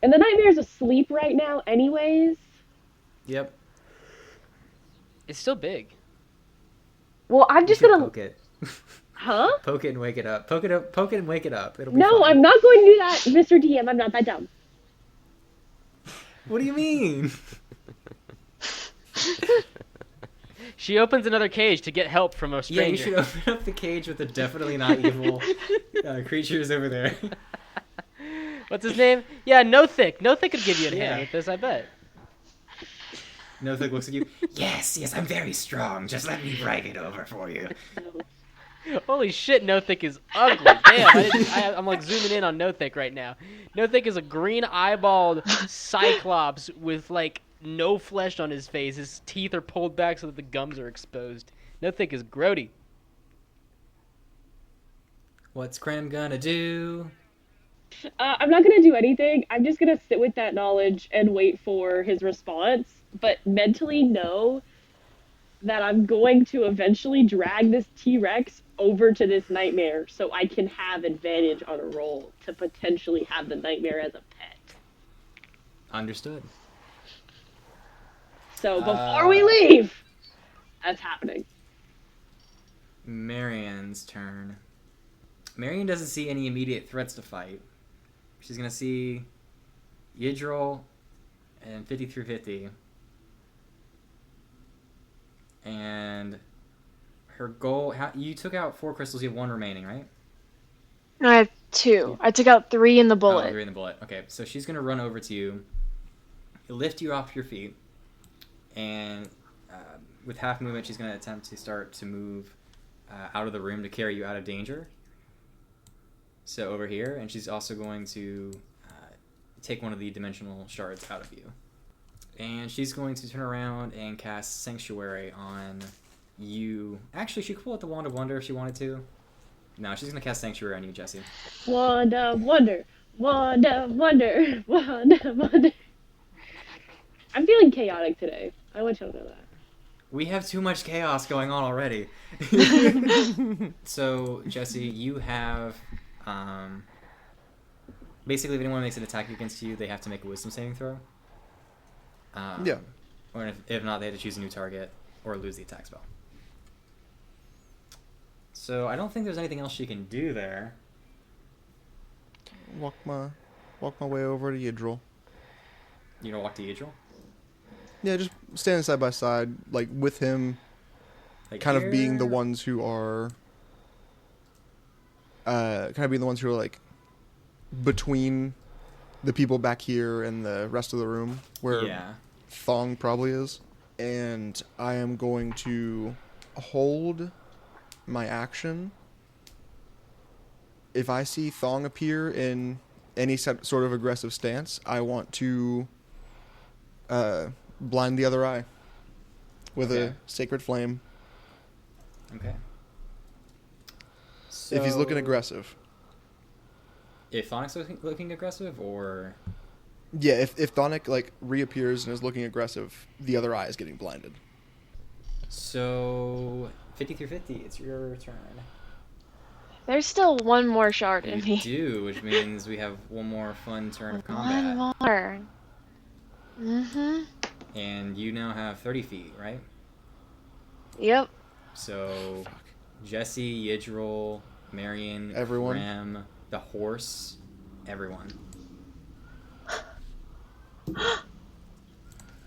And the nightmare's asleep right now anyways. Yep. It's still big. Well, I'm You just should gonna... poke it. Huh? Poke it and wake it up. Poke it up. Poke it and wake it up. It'll be No, fine. I'm not going to do that, Mr. DM. I'm not that dumb. What do you mean? She opens another cage to get help from a stranger. Yeah, you should open up the cage with the definitely not evil creatures over there. What's his name? Yeah, No Thick. No Thick could give you a Yeah. hand with this, I bet. Nothing looks at you. Yes, I'm very strong. Just let me drag it over for you. Holy shit, No Thick is ugly. Damn, I'm like zooming in on No Thick right now. No Thick is a green eyeballed cyclops with like no flesh on his face. His teeth are pulled back so that the gums are exposed. No Thick is grody. What's Cram gonna do? I'm not gonna do anything. I'm just gonna sit with that knowledge and wait for his response, but mentally know that I'm going to eventually drag this T-Rex over to this nightmare so I can have advantage on a roll to potentially have the nightmare as a pet. Understood. So before we leave, that's happening. Marianne's turn. Marianne doesn't see any immediate threats to fight. She's gonna see Yidril and 50 through 50. And her goal... you took out 4 crystals, you have 1 remaining, right? No, I have 2. I took out 3 in the bullet. Oh, 3 in the bullet. Okay, so she's gonna run over to you, lift you off your feet, and with half movement, she's gonna attempt to start to move out of the room to carry you out of danger. So over here, and she's also going to take one of the dimensional shards out of you. And she's going to turn around and cast Sanctuary on you. Actually, she could pull out the Wand of Wonder if she wanted to. No, she's going to cast Sanctuary on you, Jesse. Wand of Wonder, Wand of Wonder, Wand of Wonder. I'm feeling chaotic today. I want you to know that. We have too much chaos going on already. So, Jesse, you have Basically, if anyone makes an attack against you, they have to make a wisdom saving throw. Yeah. Or if not, they have to choose a new target or lose the attack spell. So I don't think there's anything else she can do there. Walk my way over to Yidril. You gonna walk to Yidril? Yeah, just standing side by side, like with him, Like kind of being the here? ones who are, like between the people back here and the rest of the room where Yeah. Thong probably is. And I am going to hold my action. If I see Thong appear in any sort of aggressive stance, I want to blind the other eye with Okay. a sacred flame. Okay. If he's looking So- aggressive. If Thonic's looking aggressive, or Yeah, if Thonic like reappears and is looking aggressive, the other eye is getting blinded. so 50 through 50, it's your turn. There's still one more shard in You me. do, which means we have one more fun turn of One combat, more. Mm-hmm. and you now have 30 feet, right? Yep. So Jesse, Yidril, Marion, Everyone. Graham, the horse, everyone.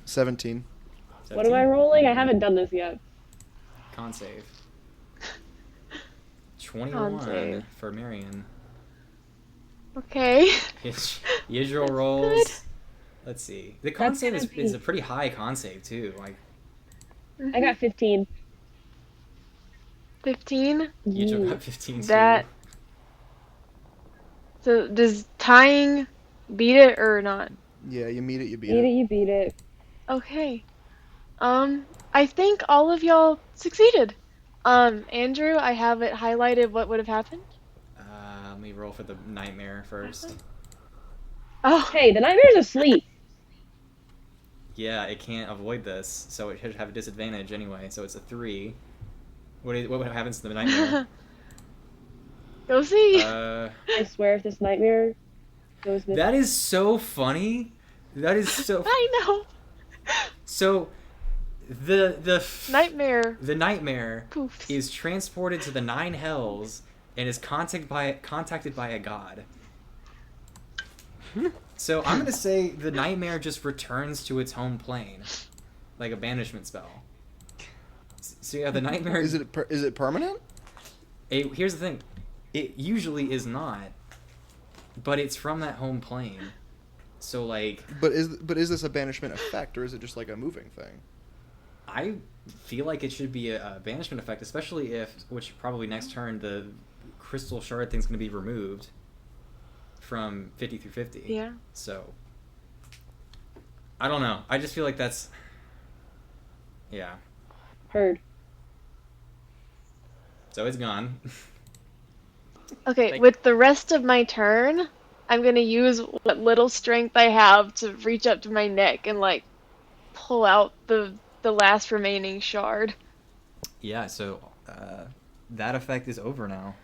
17. What am I rolling? I haven't done this yet. Con save. 21 save. for Marion. Okay. Yidril rolls. Good. Let's see. The con That's save gonna is be- a pretty high con save too. Like I got 15. 15. Yidril got 15 too. That. So does tying beat it or not? Yeah, you meet it, you beat Beat it, it. you beat it. Okay. I think all of y'all succeeded. Andrew, I have it highlighted what would have happened. Let me roll for the nightmare first. Oh, Hey, the nightmare's asleep. Yeah, it can't avoid this, so it should have a disadvantage anyway. So it's a 3. What happens to the nightmare? go see. I swear if this nightmare goes missing. That is so funny. That is so. I know. So, the Nightmare. the nightmare Poofs. is transported to the 9 hells and is contacted by a god. So I'm gonna say the nightmare just returns to its home plane, like a banishment spell. So yeah, the nightmare. Is it permanent? Here's the thing, it usually is not, but it's from that home plane. So like, But is this a banishment effect, or is it just like a moving thing? I feel like it should be a banishment effect, especially if, which probably next turn, the crystal shard thing's gonna be removed from 50 through 50. Yeah. So, I don't know. I just feel like that's, yeah. Heard. So it's gone. Okay, Like- with the rest of my turn, I'm gonna use what little strength I have to reach up to my neck and like pull out the last remaining shard. Yeah. So that effect is over now,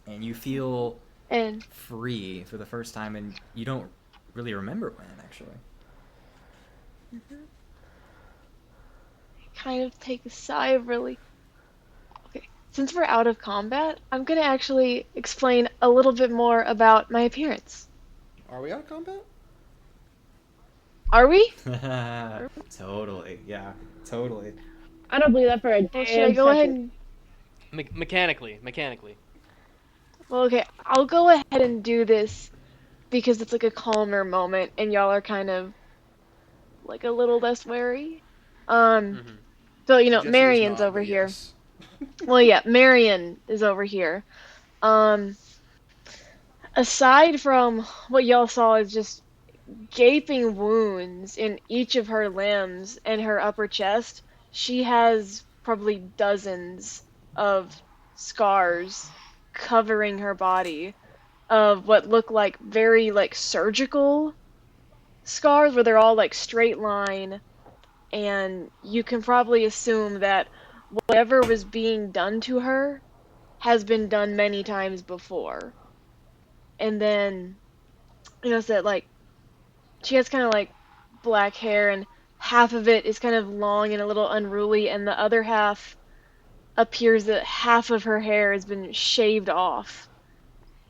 and you feel And free for the first time, and you don't really remember when actually. kind of take a sigh of relief. Okay, since we're out of combat, I'm gonna actually explain a little bit more about my appearance. Are we out of combat? Are we? Totally. Yeah. Totally. I don't believe that for a Well, damn should I go ahead second. and... Mechanically. Well, okay, I'll go ahead and do this because it's like a calmer moment and y'all are kind of like a little less wary. Mhm. So, you know, Jesse is Marion's not, over but here. yes. Well, yeah, Marion is over here. Aside from what y'all saw is just gaping wounds in each of her limbs and her upper chest, she has probably dozens of scars covering her body of what look like very like surgical scars where they're all like straight line, and you can probably assume that whatever was being done to her has been done many times before. And then you know, that like she has kind of like black hair, and half of it is kind of long and a little unruly, and the other half appears that half of her hair has been shaved off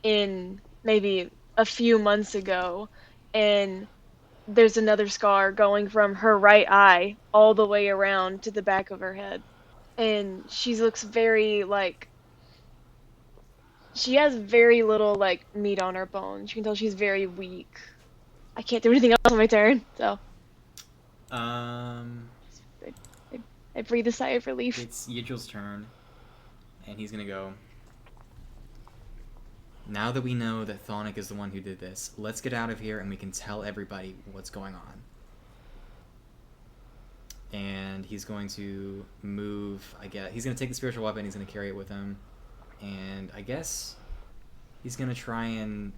in maybe a few months ago, and there's another scar going from her right eye all the way around to the back of her head. And she looks very like she has very little like meat on her bones. You can tell she's very weak. I can't do anything else on my turn, so Um, I breathe a sigh of relief. it's Yidril's turn, and he's gonna go. Now that we know that Thonic is the one who did this, let's get out of here and we can tell everybody what's going on. And he's going to move, I guess. He's going to take the spiritual weapon, he's going to carry it with him. And I guess he's going to try and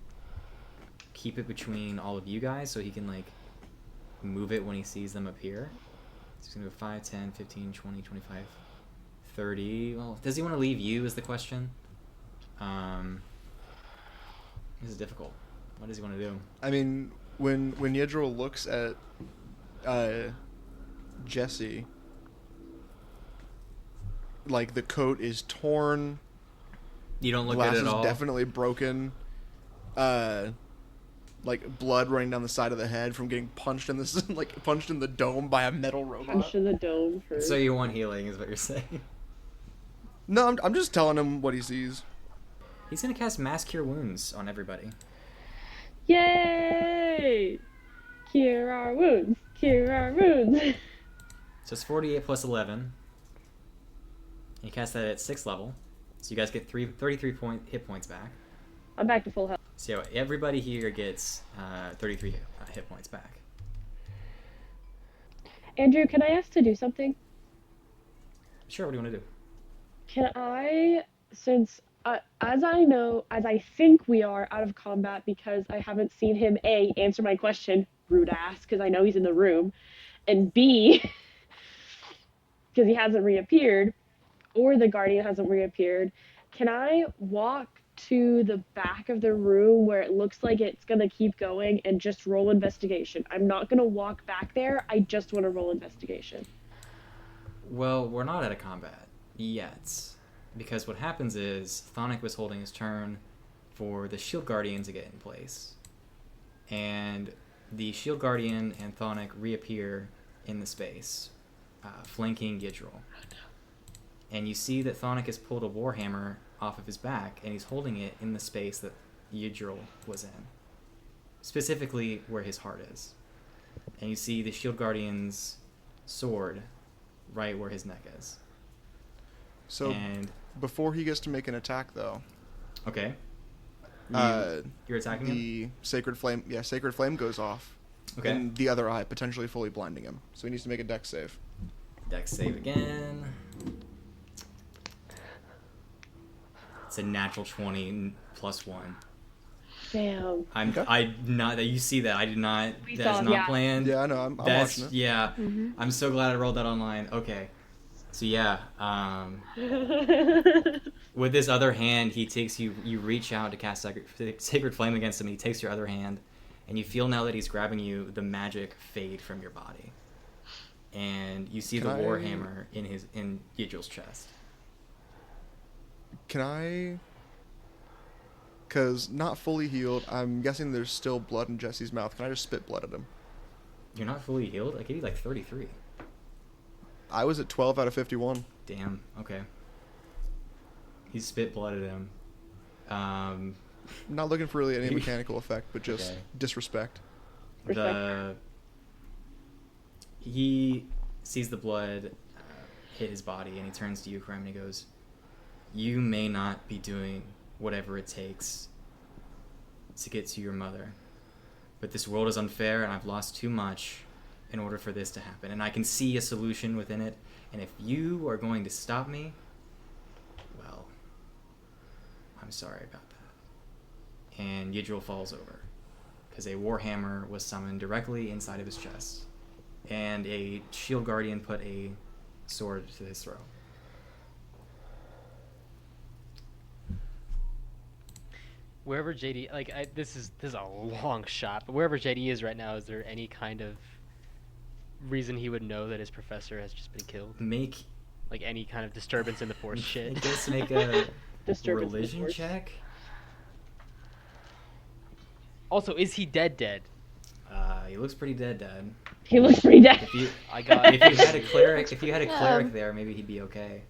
keep it between all of you guys so he can, like, move it when he sees them appear. So he's going to go 5, 10, 15, 20, 25, 30. Well, does he want to leave you is the question. This is difficult. What does he want to do? I mean, when Yidril looks at Jesse, like the coat is torn, You don't look glass good is at all. definitely broken, like blood running down the side of the head from getting punched in this punched in the dome by a metal robot. Punched in the dome for. So you want healing is what you're saying. No, I'm just telling him what he sees. He's going to cast Mass Cure Wounds on everybody. Yay! Cure our wounds. Cure our wounds. So it's 48 plus 11. And you cast that at 6th level. So you guys get 33 hit points back. I'm back to full health. So everybody here gets 33 hit points back. Andrew, can I ask to do something? Sure, what do you want to do? Can I, since as I think we are out of combat because I haven't seen him A, answer my question, rude ass, because I know he's in the room, and B, because he hasn't reappeared, or the Guardian hasn't reappeared, can I walk to the back of the room where it looks like it's going to keep going and just roll investigation? I'm not going to walk back there, I just want to roll investigation. Well, we're not out of combat yet. Because what happens is Thonic was holding his turn for the Shield Guardian to get in place. And the Shield Guardian and Thonic reappear in the space, flanking Yidril. And you see that Thonic has pulled a Warhammer off of his back, and he's holding it in the space that Yidril was in. Specifically where his heart is. And you see the Shield Guardian's sword right where his neck is. So And before he gets to make an attack, though, okay. You're attacking him? the sacred flame goes off, Okay. in the other eye, potentially fully blinding him. So he needs to make a dex save. Dex save again. It's a natural 20 plus 1. Damn. Okay. I not that you see that. I did not. We That is saw, not yeah. planned. Yeah, I know. I'm That's watching it. yeah. Mm-hmm. I'm so glad I rolled that online. Okay. So yeah, with this other hand, he takes you. You reach out to cast sacred flame against him. He takes your other hand, and you feel now that he's grabbing you, the magic fade from your body, and you see Can the I- warhammer in Yidril's chest. Can I? Because not fully healed, I'm guessing there's still blood in Jesse's mouth. Can I just spit blood at him? You're not fully healed. I gave you like 33. I was at 12 out of 51. Damn. Okay. He spit blood at him. Not looking for really any mechanical effect, but just Okay. disrespect. He sees the blood hit his body, and he turns to you, Krem, and he goes, "You may not be doing whatever it takes to get to your mother, but this world is unfair, and I've lost too much in order for this to happen, and I can see a solution within it, and if you are going to stop me, well, I'm sorry about that." And Yidril falls over, because a warhammer was summoned directly inside of his chest, and a shield guardian put a sword to his throat. Wherever JD, this is a long shot, but wherever JD is right now, is there any kind of reason he would know that his professor has just been killed? Make Like any kind of disturbance in the force shit? Just make a Disturbance in the religion Force. check. Also, is he dead? He looks pretty dead. He looks pretty dead. If you I got. if you had a cleric, if you had a Yeah. cleric there, maybe he'd be okay.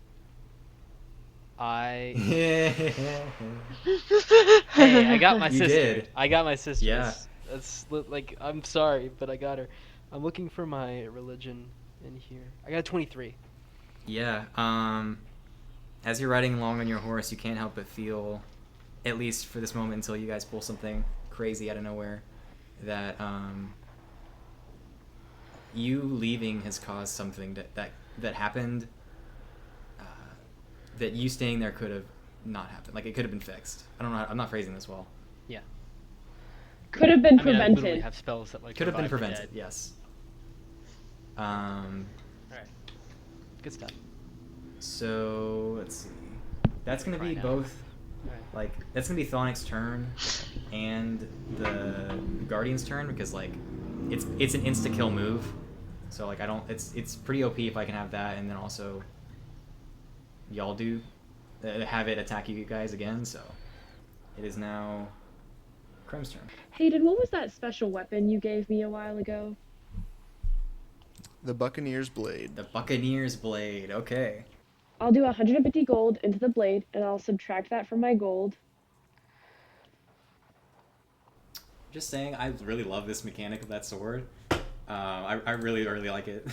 Hey, Hey, I got my You sister. did. I got my sister. Yeah. Like, I'm sorry, but I got her. I'm looking for my religion in here. I got a 23. Yeah. As you're riding along on your horse, you can't help but feel, at least for this moment until you guys pull something crazy out of nowhere, that you leaving has caused something that happened. That you staying there could have not happened. Like, it could have been fixed. I don't know. I'm not phrasing this well. Yeah. Could have been I mean, I literally prevented. have spells that like Could have been revive the prevented. dead. Yes. All right. Good stuff. So let's see. That's gonna be Cry now. both. All right. Like, that's gonna be Thonic's turn and the Guardian's turn, because like it's an insta kill move. So like, I don't. It's pretty OP if I can have that, and then also y'all do have it attack you guys again. So it is now Krem's turn. Hayden, what was that special weapon you gave me a while ago? The Buccaneer's Blade. The Buccaneer's Blade. Okay. I'll do 150 gold into the blade, and I'll subtract that from my gold. Just saying, I really love this mechanic of that sword. I really like it.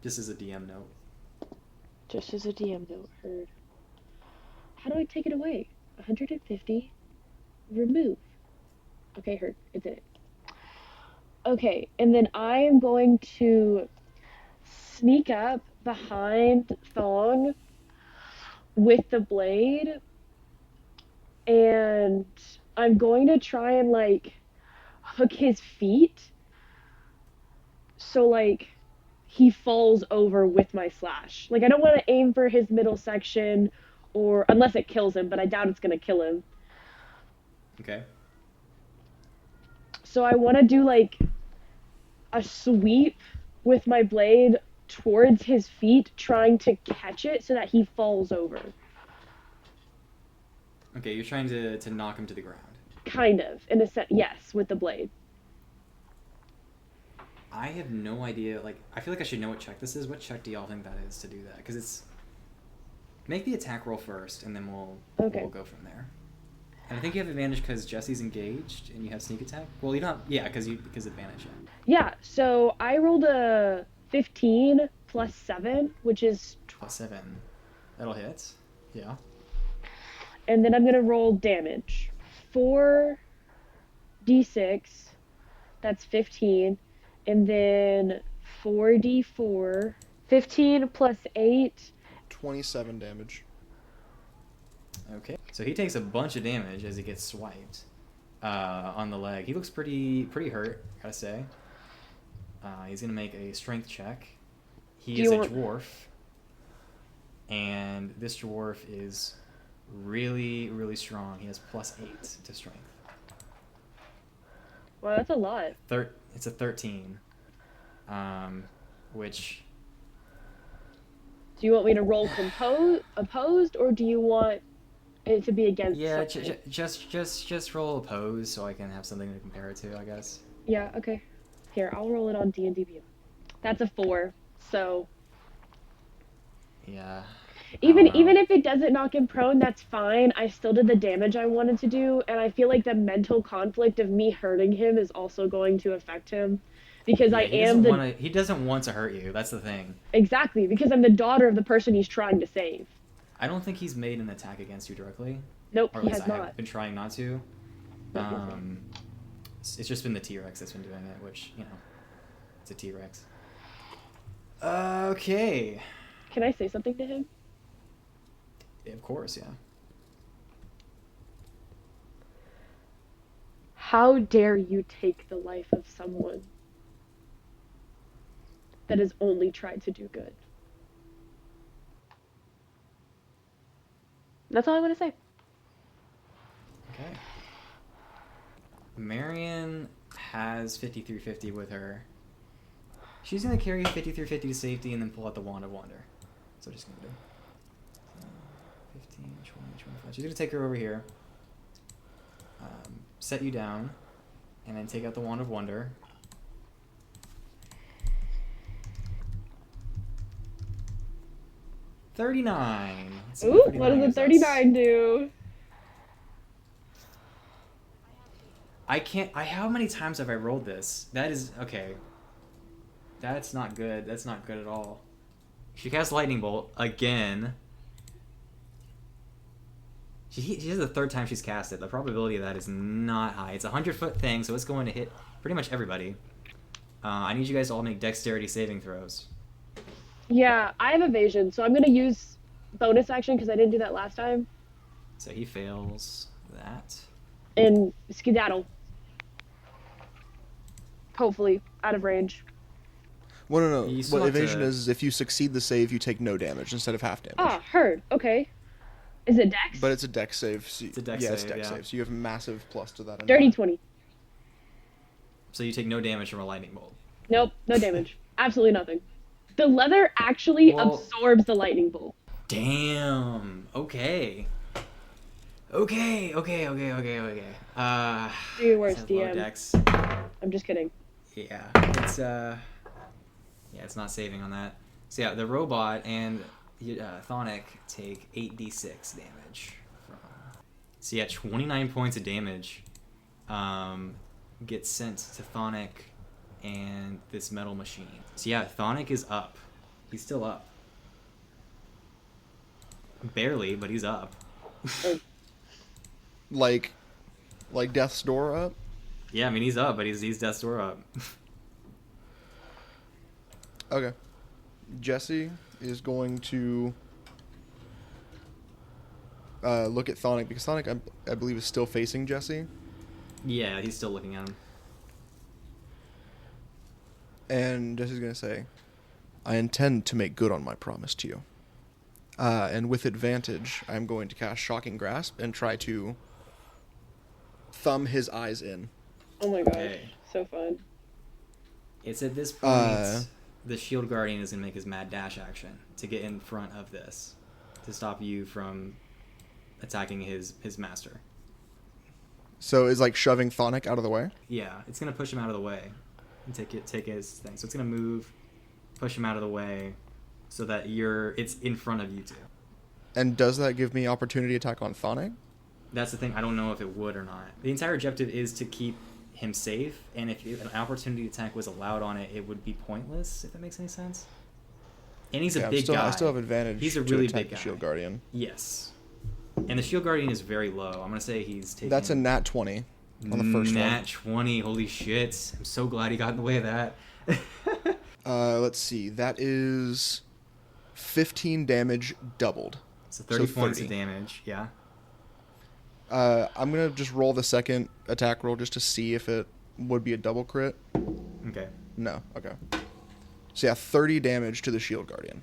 Just as a DM note. Just as a DM note, heard. How do I take it away? 150. Remove. Okay, heard. It did it. Okay, and then I am going to sneak up behind Thong with the blade, and I'm going to try and like hook his feet so like he falls over with my slash. Like, I don't want to aim for his middle section, or unless it kills him, but I doubt it's gonna kill him. Okay. So I want to do like a sweep with my blade towards his feet, trying to catch it so that he falls over. Okay, you're trying to knock him to the ground. Kind of, in a sense, yes, with the blade. I have no idea. Like, I feel like I should know what check this is. What check do y'all think that is to do that? Because it's... Make the attack roll first, and then we'll go from there. And I think you have advantage because Jesse's engaged, and you have sneak attack. Well, you don't... Yeah, because advantage. Yeah, so I rolled a 15 plus 7, which is... Plus 7. That'll hit. Yeah. And then I'm going to roll damage. 4d6, that's 15. And then 4d4, 15 plus 8. 27 damage. Okay. So he takes a bunch of damage as he gets swiped on the leg. He looks pretty hurt, gotta say. He's gonna make a strength check. He is a dwarf, and this dwarf is really strong. He has plus 8 to strength. Wow, that's a lot. It's a 13, which... Do you want me to roll opposed, or do you want it to be against Yeah, something? just roll oppose so I can have something to compare it to, I guess. Yeah, okay. Here, I'll roll it on D&D Beyond. That's a 4, so... Yeah. Even I don't know. if it doesn't knock him prone, that's fine. I still did the damage I wanted to do, and I feel like the mental conflict of me hurting him is also going to affect him. Because I am the... He doesn't want to hurt you, that's the thing. Exactly, because I'm the daughter of the person he's trying to save. I don't think he's made an attack against you directly. Nope, Or at he least has I have not. been trying not to. Nope, he has not. It's just been the T-Rex that's been doing it, which, you know, it's a T-Rex. Okay. Can I say something to him? Of course, yeah. How dare you take the life of someone that has only tried to do good? That's all I want to say. Okay. Marion has 5350 with her. She's going to carry 5350 to safety and then pull out the Wand of Wonder. That's what she's going to do. 15, 20, 25. She's going to take her over here. Set you down. And then take out the Wand of Wonder. $39. Let's see Ooh, what 39 does gives the us. 39 do? How many times have I rolled this? That is, okay. That's not good. That's not good at all. She casts Lightning Bolt again. This is the third time she's cast it. The probability of that is not high. It's a 100-foot thing, so it's going to hit pretty much everybody. I need you guys to all make dexterity saving throws. Yeah, I have evasion, so I'm gonna use bonus action because I didn't do that last time. So he fails that. And skedaddle. Hopefully, out of range. Well, no. You still What have evasion to- is if you succeed the save, you take no damage instead of half damage. Ah, heard. Okay. Is it dex? But it's a dex save. So It's a dex yeah, it's save, dex yeah. save. So you have massive plus to that. Dirty 20. So you take no damage from a lightning bolt. Nope, no damage. Absolutely nothing. The leather actually Well- absorbs the lightning bolt. Damn. Okay. Okay. Do your worst, it's a low DM. dex. I'm just kidding. Yeah, it's not saving on that. So yeah, the robot and Thonic take 8d6 damage. So yeah, 29 points of damage gets sent to Thonic and this metal machine. So yeah, Thonic is up. He's still up. Barely, but he's up. Like Death's Door up. Yeah, I mean he's up, but he's death's door up. Okay. Jesse is going to look at Thonic because Thonic, I believe, is still facing Jesse. Yeah, he's still looking at him. And Jesse's going to say, I intend to make good on my promise to you. And with advantage, I'm going to cast Shocking Grasp and try to thumb his eyes in. Oh my gosh. Okay. So fun. It's at this point the Shield Guardian is going to make his mad dash action to get in front of this to stop you from attacking his master. So is like shoving Thonic out of the way? Yeah, it's going to push him out of the way and take his thing. So it's going to move, push him out of the way so that it's in front of you two. And does that give me opportunity attack on Thonic? That's the thing. I don't know if it would or not. The entire objective is to keep him safe, and if an opportunity attack was allowed on it, it would be pointless, if that makes any sense. And he's a big guy. I still have advantage. He's a to really attack big the guy. Shield Guardian. Yes. And the Shield Guardian is very low. I'm going to say he's taking... That's a nat 20 on the first Nat 20. Holy shit. I'm so glad he got in the way of that. one. Let's see. That is 15 damage doubled. So 30 points 30. of damage. Yeah. I'm going to just roll the second attack roll just to see if it would be a double crit. Okay. No. Okay. So yeah, 30 damage to the Shield Guardian.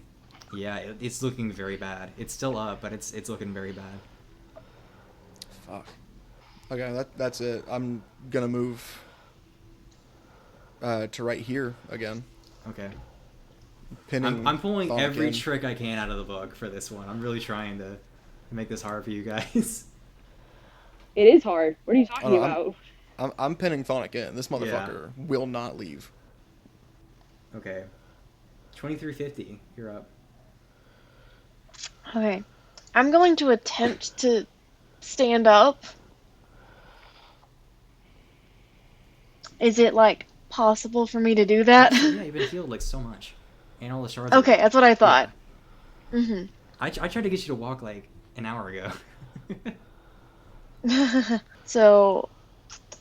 Yeah, it's looking very bad. It's still up, but it's looking very bad. Fuck. Okay, that's it. I'm going to move to right here again. Okay. Pinning I'm pulling Thonic every in. trick I can out of the book for this one. I'm really trying to make this hard for you guys. It is hard. What are you talking Oh, no, about? I'm pinning Thonic in. This motherfucker will not leave. Okay. 2350. You're up. Okay. I'm going to attempt to stand up. Is it, like, possible for me to do that? Yeah, you've been healed like so much. And all the shards. Okay, that's what I thought. Mm-hmm. I tried to get you to walk like an hour ago. So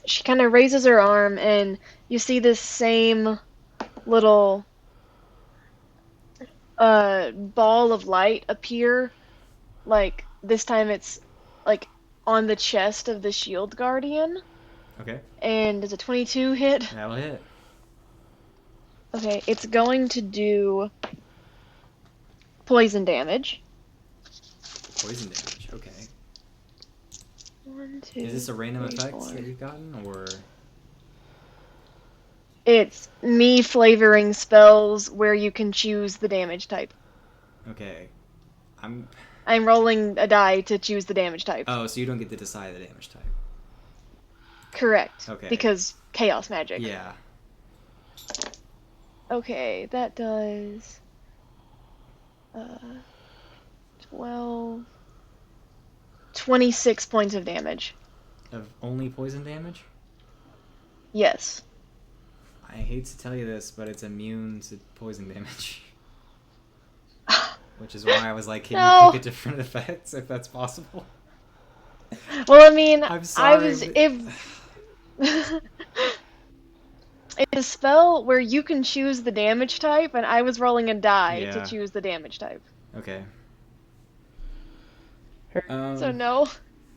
she kind of raises her arm, and you see this same little ball of light appear. Like, this time it's, like, on the chest of the Shield Guardian. Okay. And does a 22 hit? That'll hit. Okay, it's going to do poison damage. Poison damage. Okay. 1, 2. Is this a random 3, effect 4. that you've gotten, or? It's me flavoring spells where you can choose the damage type. Okay. I'm rolling a die to choose the damage type. Oh, so you don't get to decide the damage type. Correct. Okay. Because chaos magic. Yeah. Okay, that does 26 points of damage. Of only poison damage? Yes. I hate to tell you this, but it's immune to poison damage. Which is why I was like, can No. you pick a different effect if that's possible? Well, I mean, I'm sorry. it's a spell where you can choose the damage type, and I was rolling a die Yeah. to choose the damage type. Okay. So no.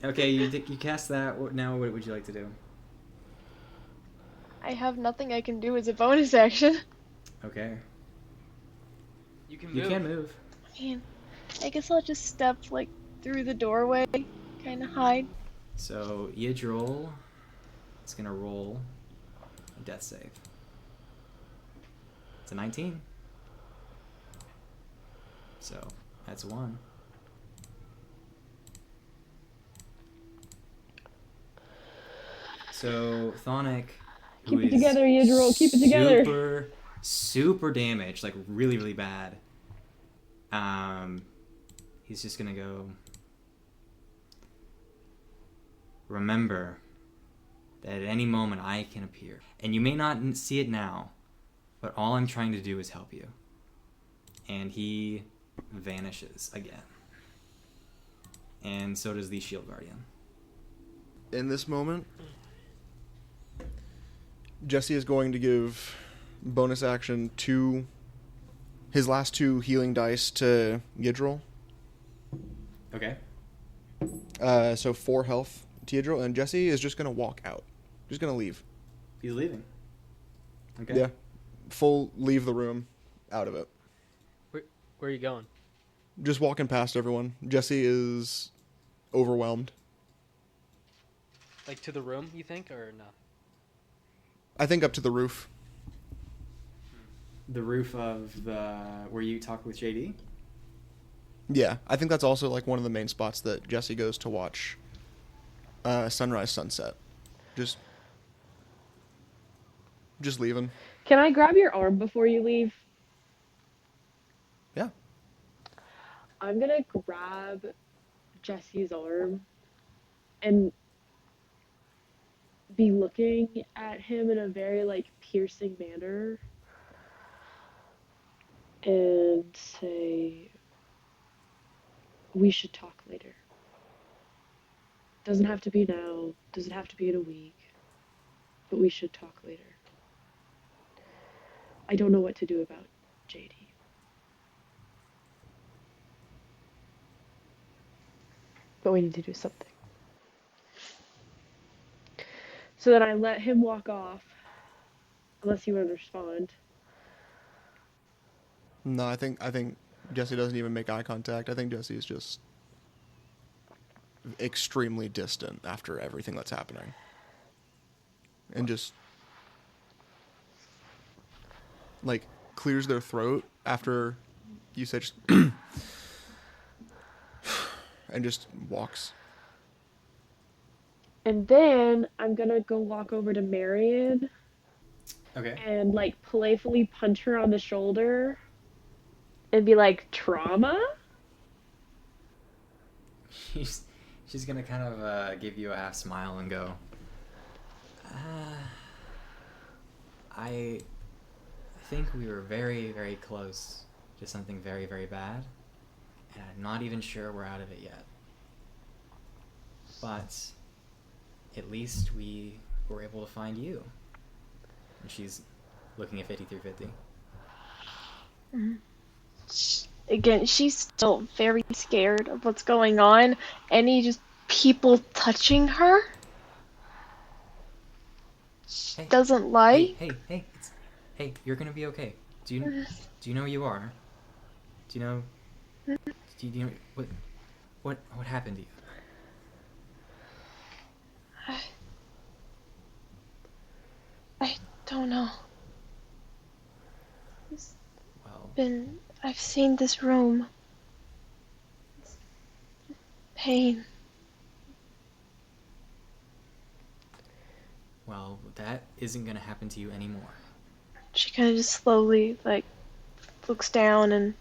Okay, you cast that. Now what would you like to do? I have nothing I can do as a bonus action. Okay. You can move. You can move. I mean, I guess I'll just step, like, through the doorway, kind of hide. So, Yidril is going to roll a death save. It's a 19. So, that's 1. So, Thonic, who Keep it is together, Yidril. Keep it together. super damaged, like really, really bad. He's just gonna go. Remember that at any moment I can appear, and you may not see it now, but all I'm trying to do is help you. And he vanishes again, and so does the Shield Guardian. In this moment, Jesse is going to give bonus action to his last 2 healing dice to Yidril. Okay. So 4 health to Yidril, and Jesse is just going to walk out. Just going to leave. He's leaving. Okay. Yeah. Full leave the room, out of it. Where are you going? Just walking past everyone. Jesse is overwhelmed. Like to the room, you think, or no? I think up to the roof. The roof of the where you talk with JD. Yeah, I think that's also like one of the main spots that Jesse goes to watch sunrise, sunset. Just leaving. Can I grab your arm before you leave? Yeah. I'm gonna grab Jesse's arm and be looking at him in a very like piercing manner and say, we should talk later. Doesn't have to be now, doesn't have to be in a week, but we should talk later. I don't know what to do about JD. But we need to do something. So then I let him walk off, unless you want to respond. No, I think Jesse doesn't even make eye contact. I think Jesse is just extremely distant after everything that's happening. And just like clears their throat after you said just and just walks. And then I'm gonna go walk over to Marion Okay. and like playfully punch her on the shoulder and be like, trauma? She's gonna kind of give you a half smile and go, I think we were very, very close to something very, very bad, and I'm not even sure we're out of it yet. But at least we were able to find you. And she's looking at 5350. Again, she's still very scared of what's going on. Any just people touching her Hey, doesn't like. Hey, you're gonna be okay. Do you know who you are? Do you know what happened to you? don't know. Well, I've seen this room. Pain. that isn't gonna happen to you anymore. She kind of just slowly, like, looks down and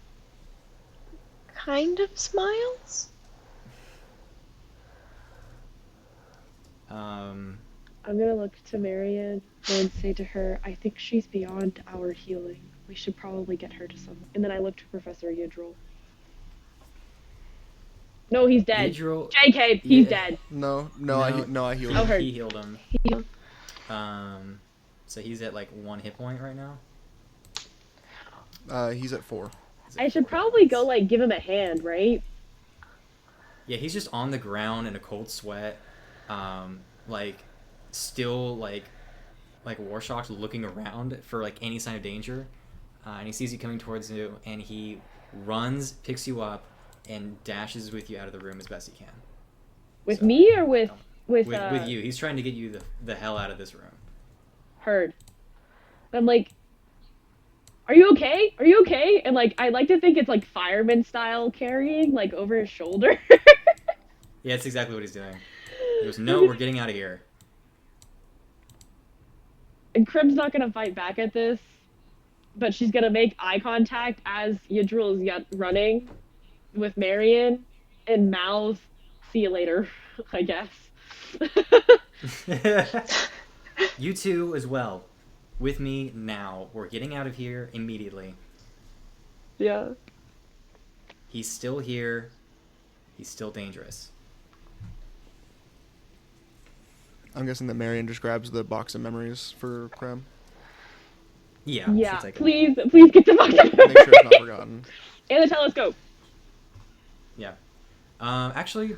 kind of smiles. I'm gonna look to Marion and say to her, I think she's beyond our healing. We should probably get her to someone. And then I look to Professor Yidril. No, he's dead. Yidril, JK, he's yeah. dead. I healed Oh, him. her. He healed him. Heal. So he's at like 1 hit point right now. He's at 4. He's at I should 4 hit probably points. go, like, give him a hand, right? Yeah, he's just on the ground in a cold sweat, like still like war-shocked, looking around for like any sign of danger, and he sees you coming towards you, and he runs, picks you up, and dashes with you out of the room as best he can. With So, me or with with you? He's trying to get you the hell out of this room. Heard. I'm like, are you okay? Are you okay? And like, I like to think it's like fireman style carrying, like over his shoulder. Yeah, that's exactly what he's doing. He goes, "No, we're getting out of here." And Crib's not gonna fight back at this, but she's gonna make eye contact as Yidril is running with Marion and mouth, "See you later," I guess. You two as well. With me now. We're getting out of here immediately. Yeah. He's still here. He's still dangerous. I'm guessing that Marion just grabs the box of memories for Krem. Yeah. Yeah. she'll take it. Please get the box. Make sure it's not forgotten. And the telescope. Yeah. Actually,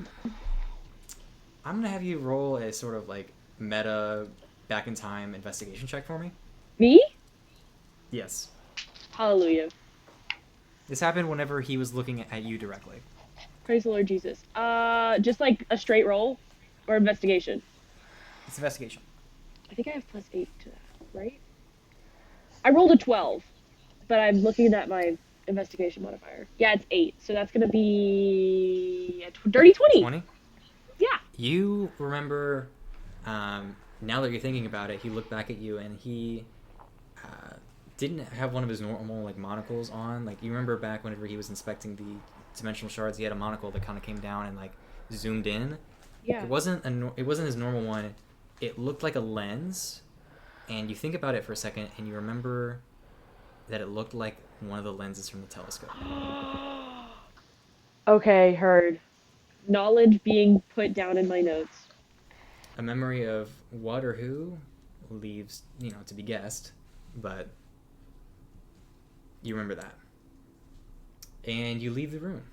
I'm gonna have you roll a sort of like meta back in time investigation check for me. Me? Yes. Hallelujah. This happened whenever he was looking at you directly. Praise the Lord Jesus. Just like a straight roll or investigation. It's investigation. I think I have +8 to that, right? I rolled a 12, but I'm looking at my investigation modifier. Yeah, it's 8, so that's gonna be a dirty 20. 20? Yeah. You remember, now that you're thinking about it, he looked back at you and he didn't have one of his normal like monocles on. Like, you remember back whenever he was inspecting the dimensional shards, he had a monocle that kind of came down and like zoomed in. Yeah. It wasn't his normal one. It looked like a lens, and you think about it for a second, and you remember that it looked like one of the lenses from the telescope. Okay, heard. Knowledge being put down in my notes. A memory of what or who leaves, to be guessed, but you remember that. And you leave the room.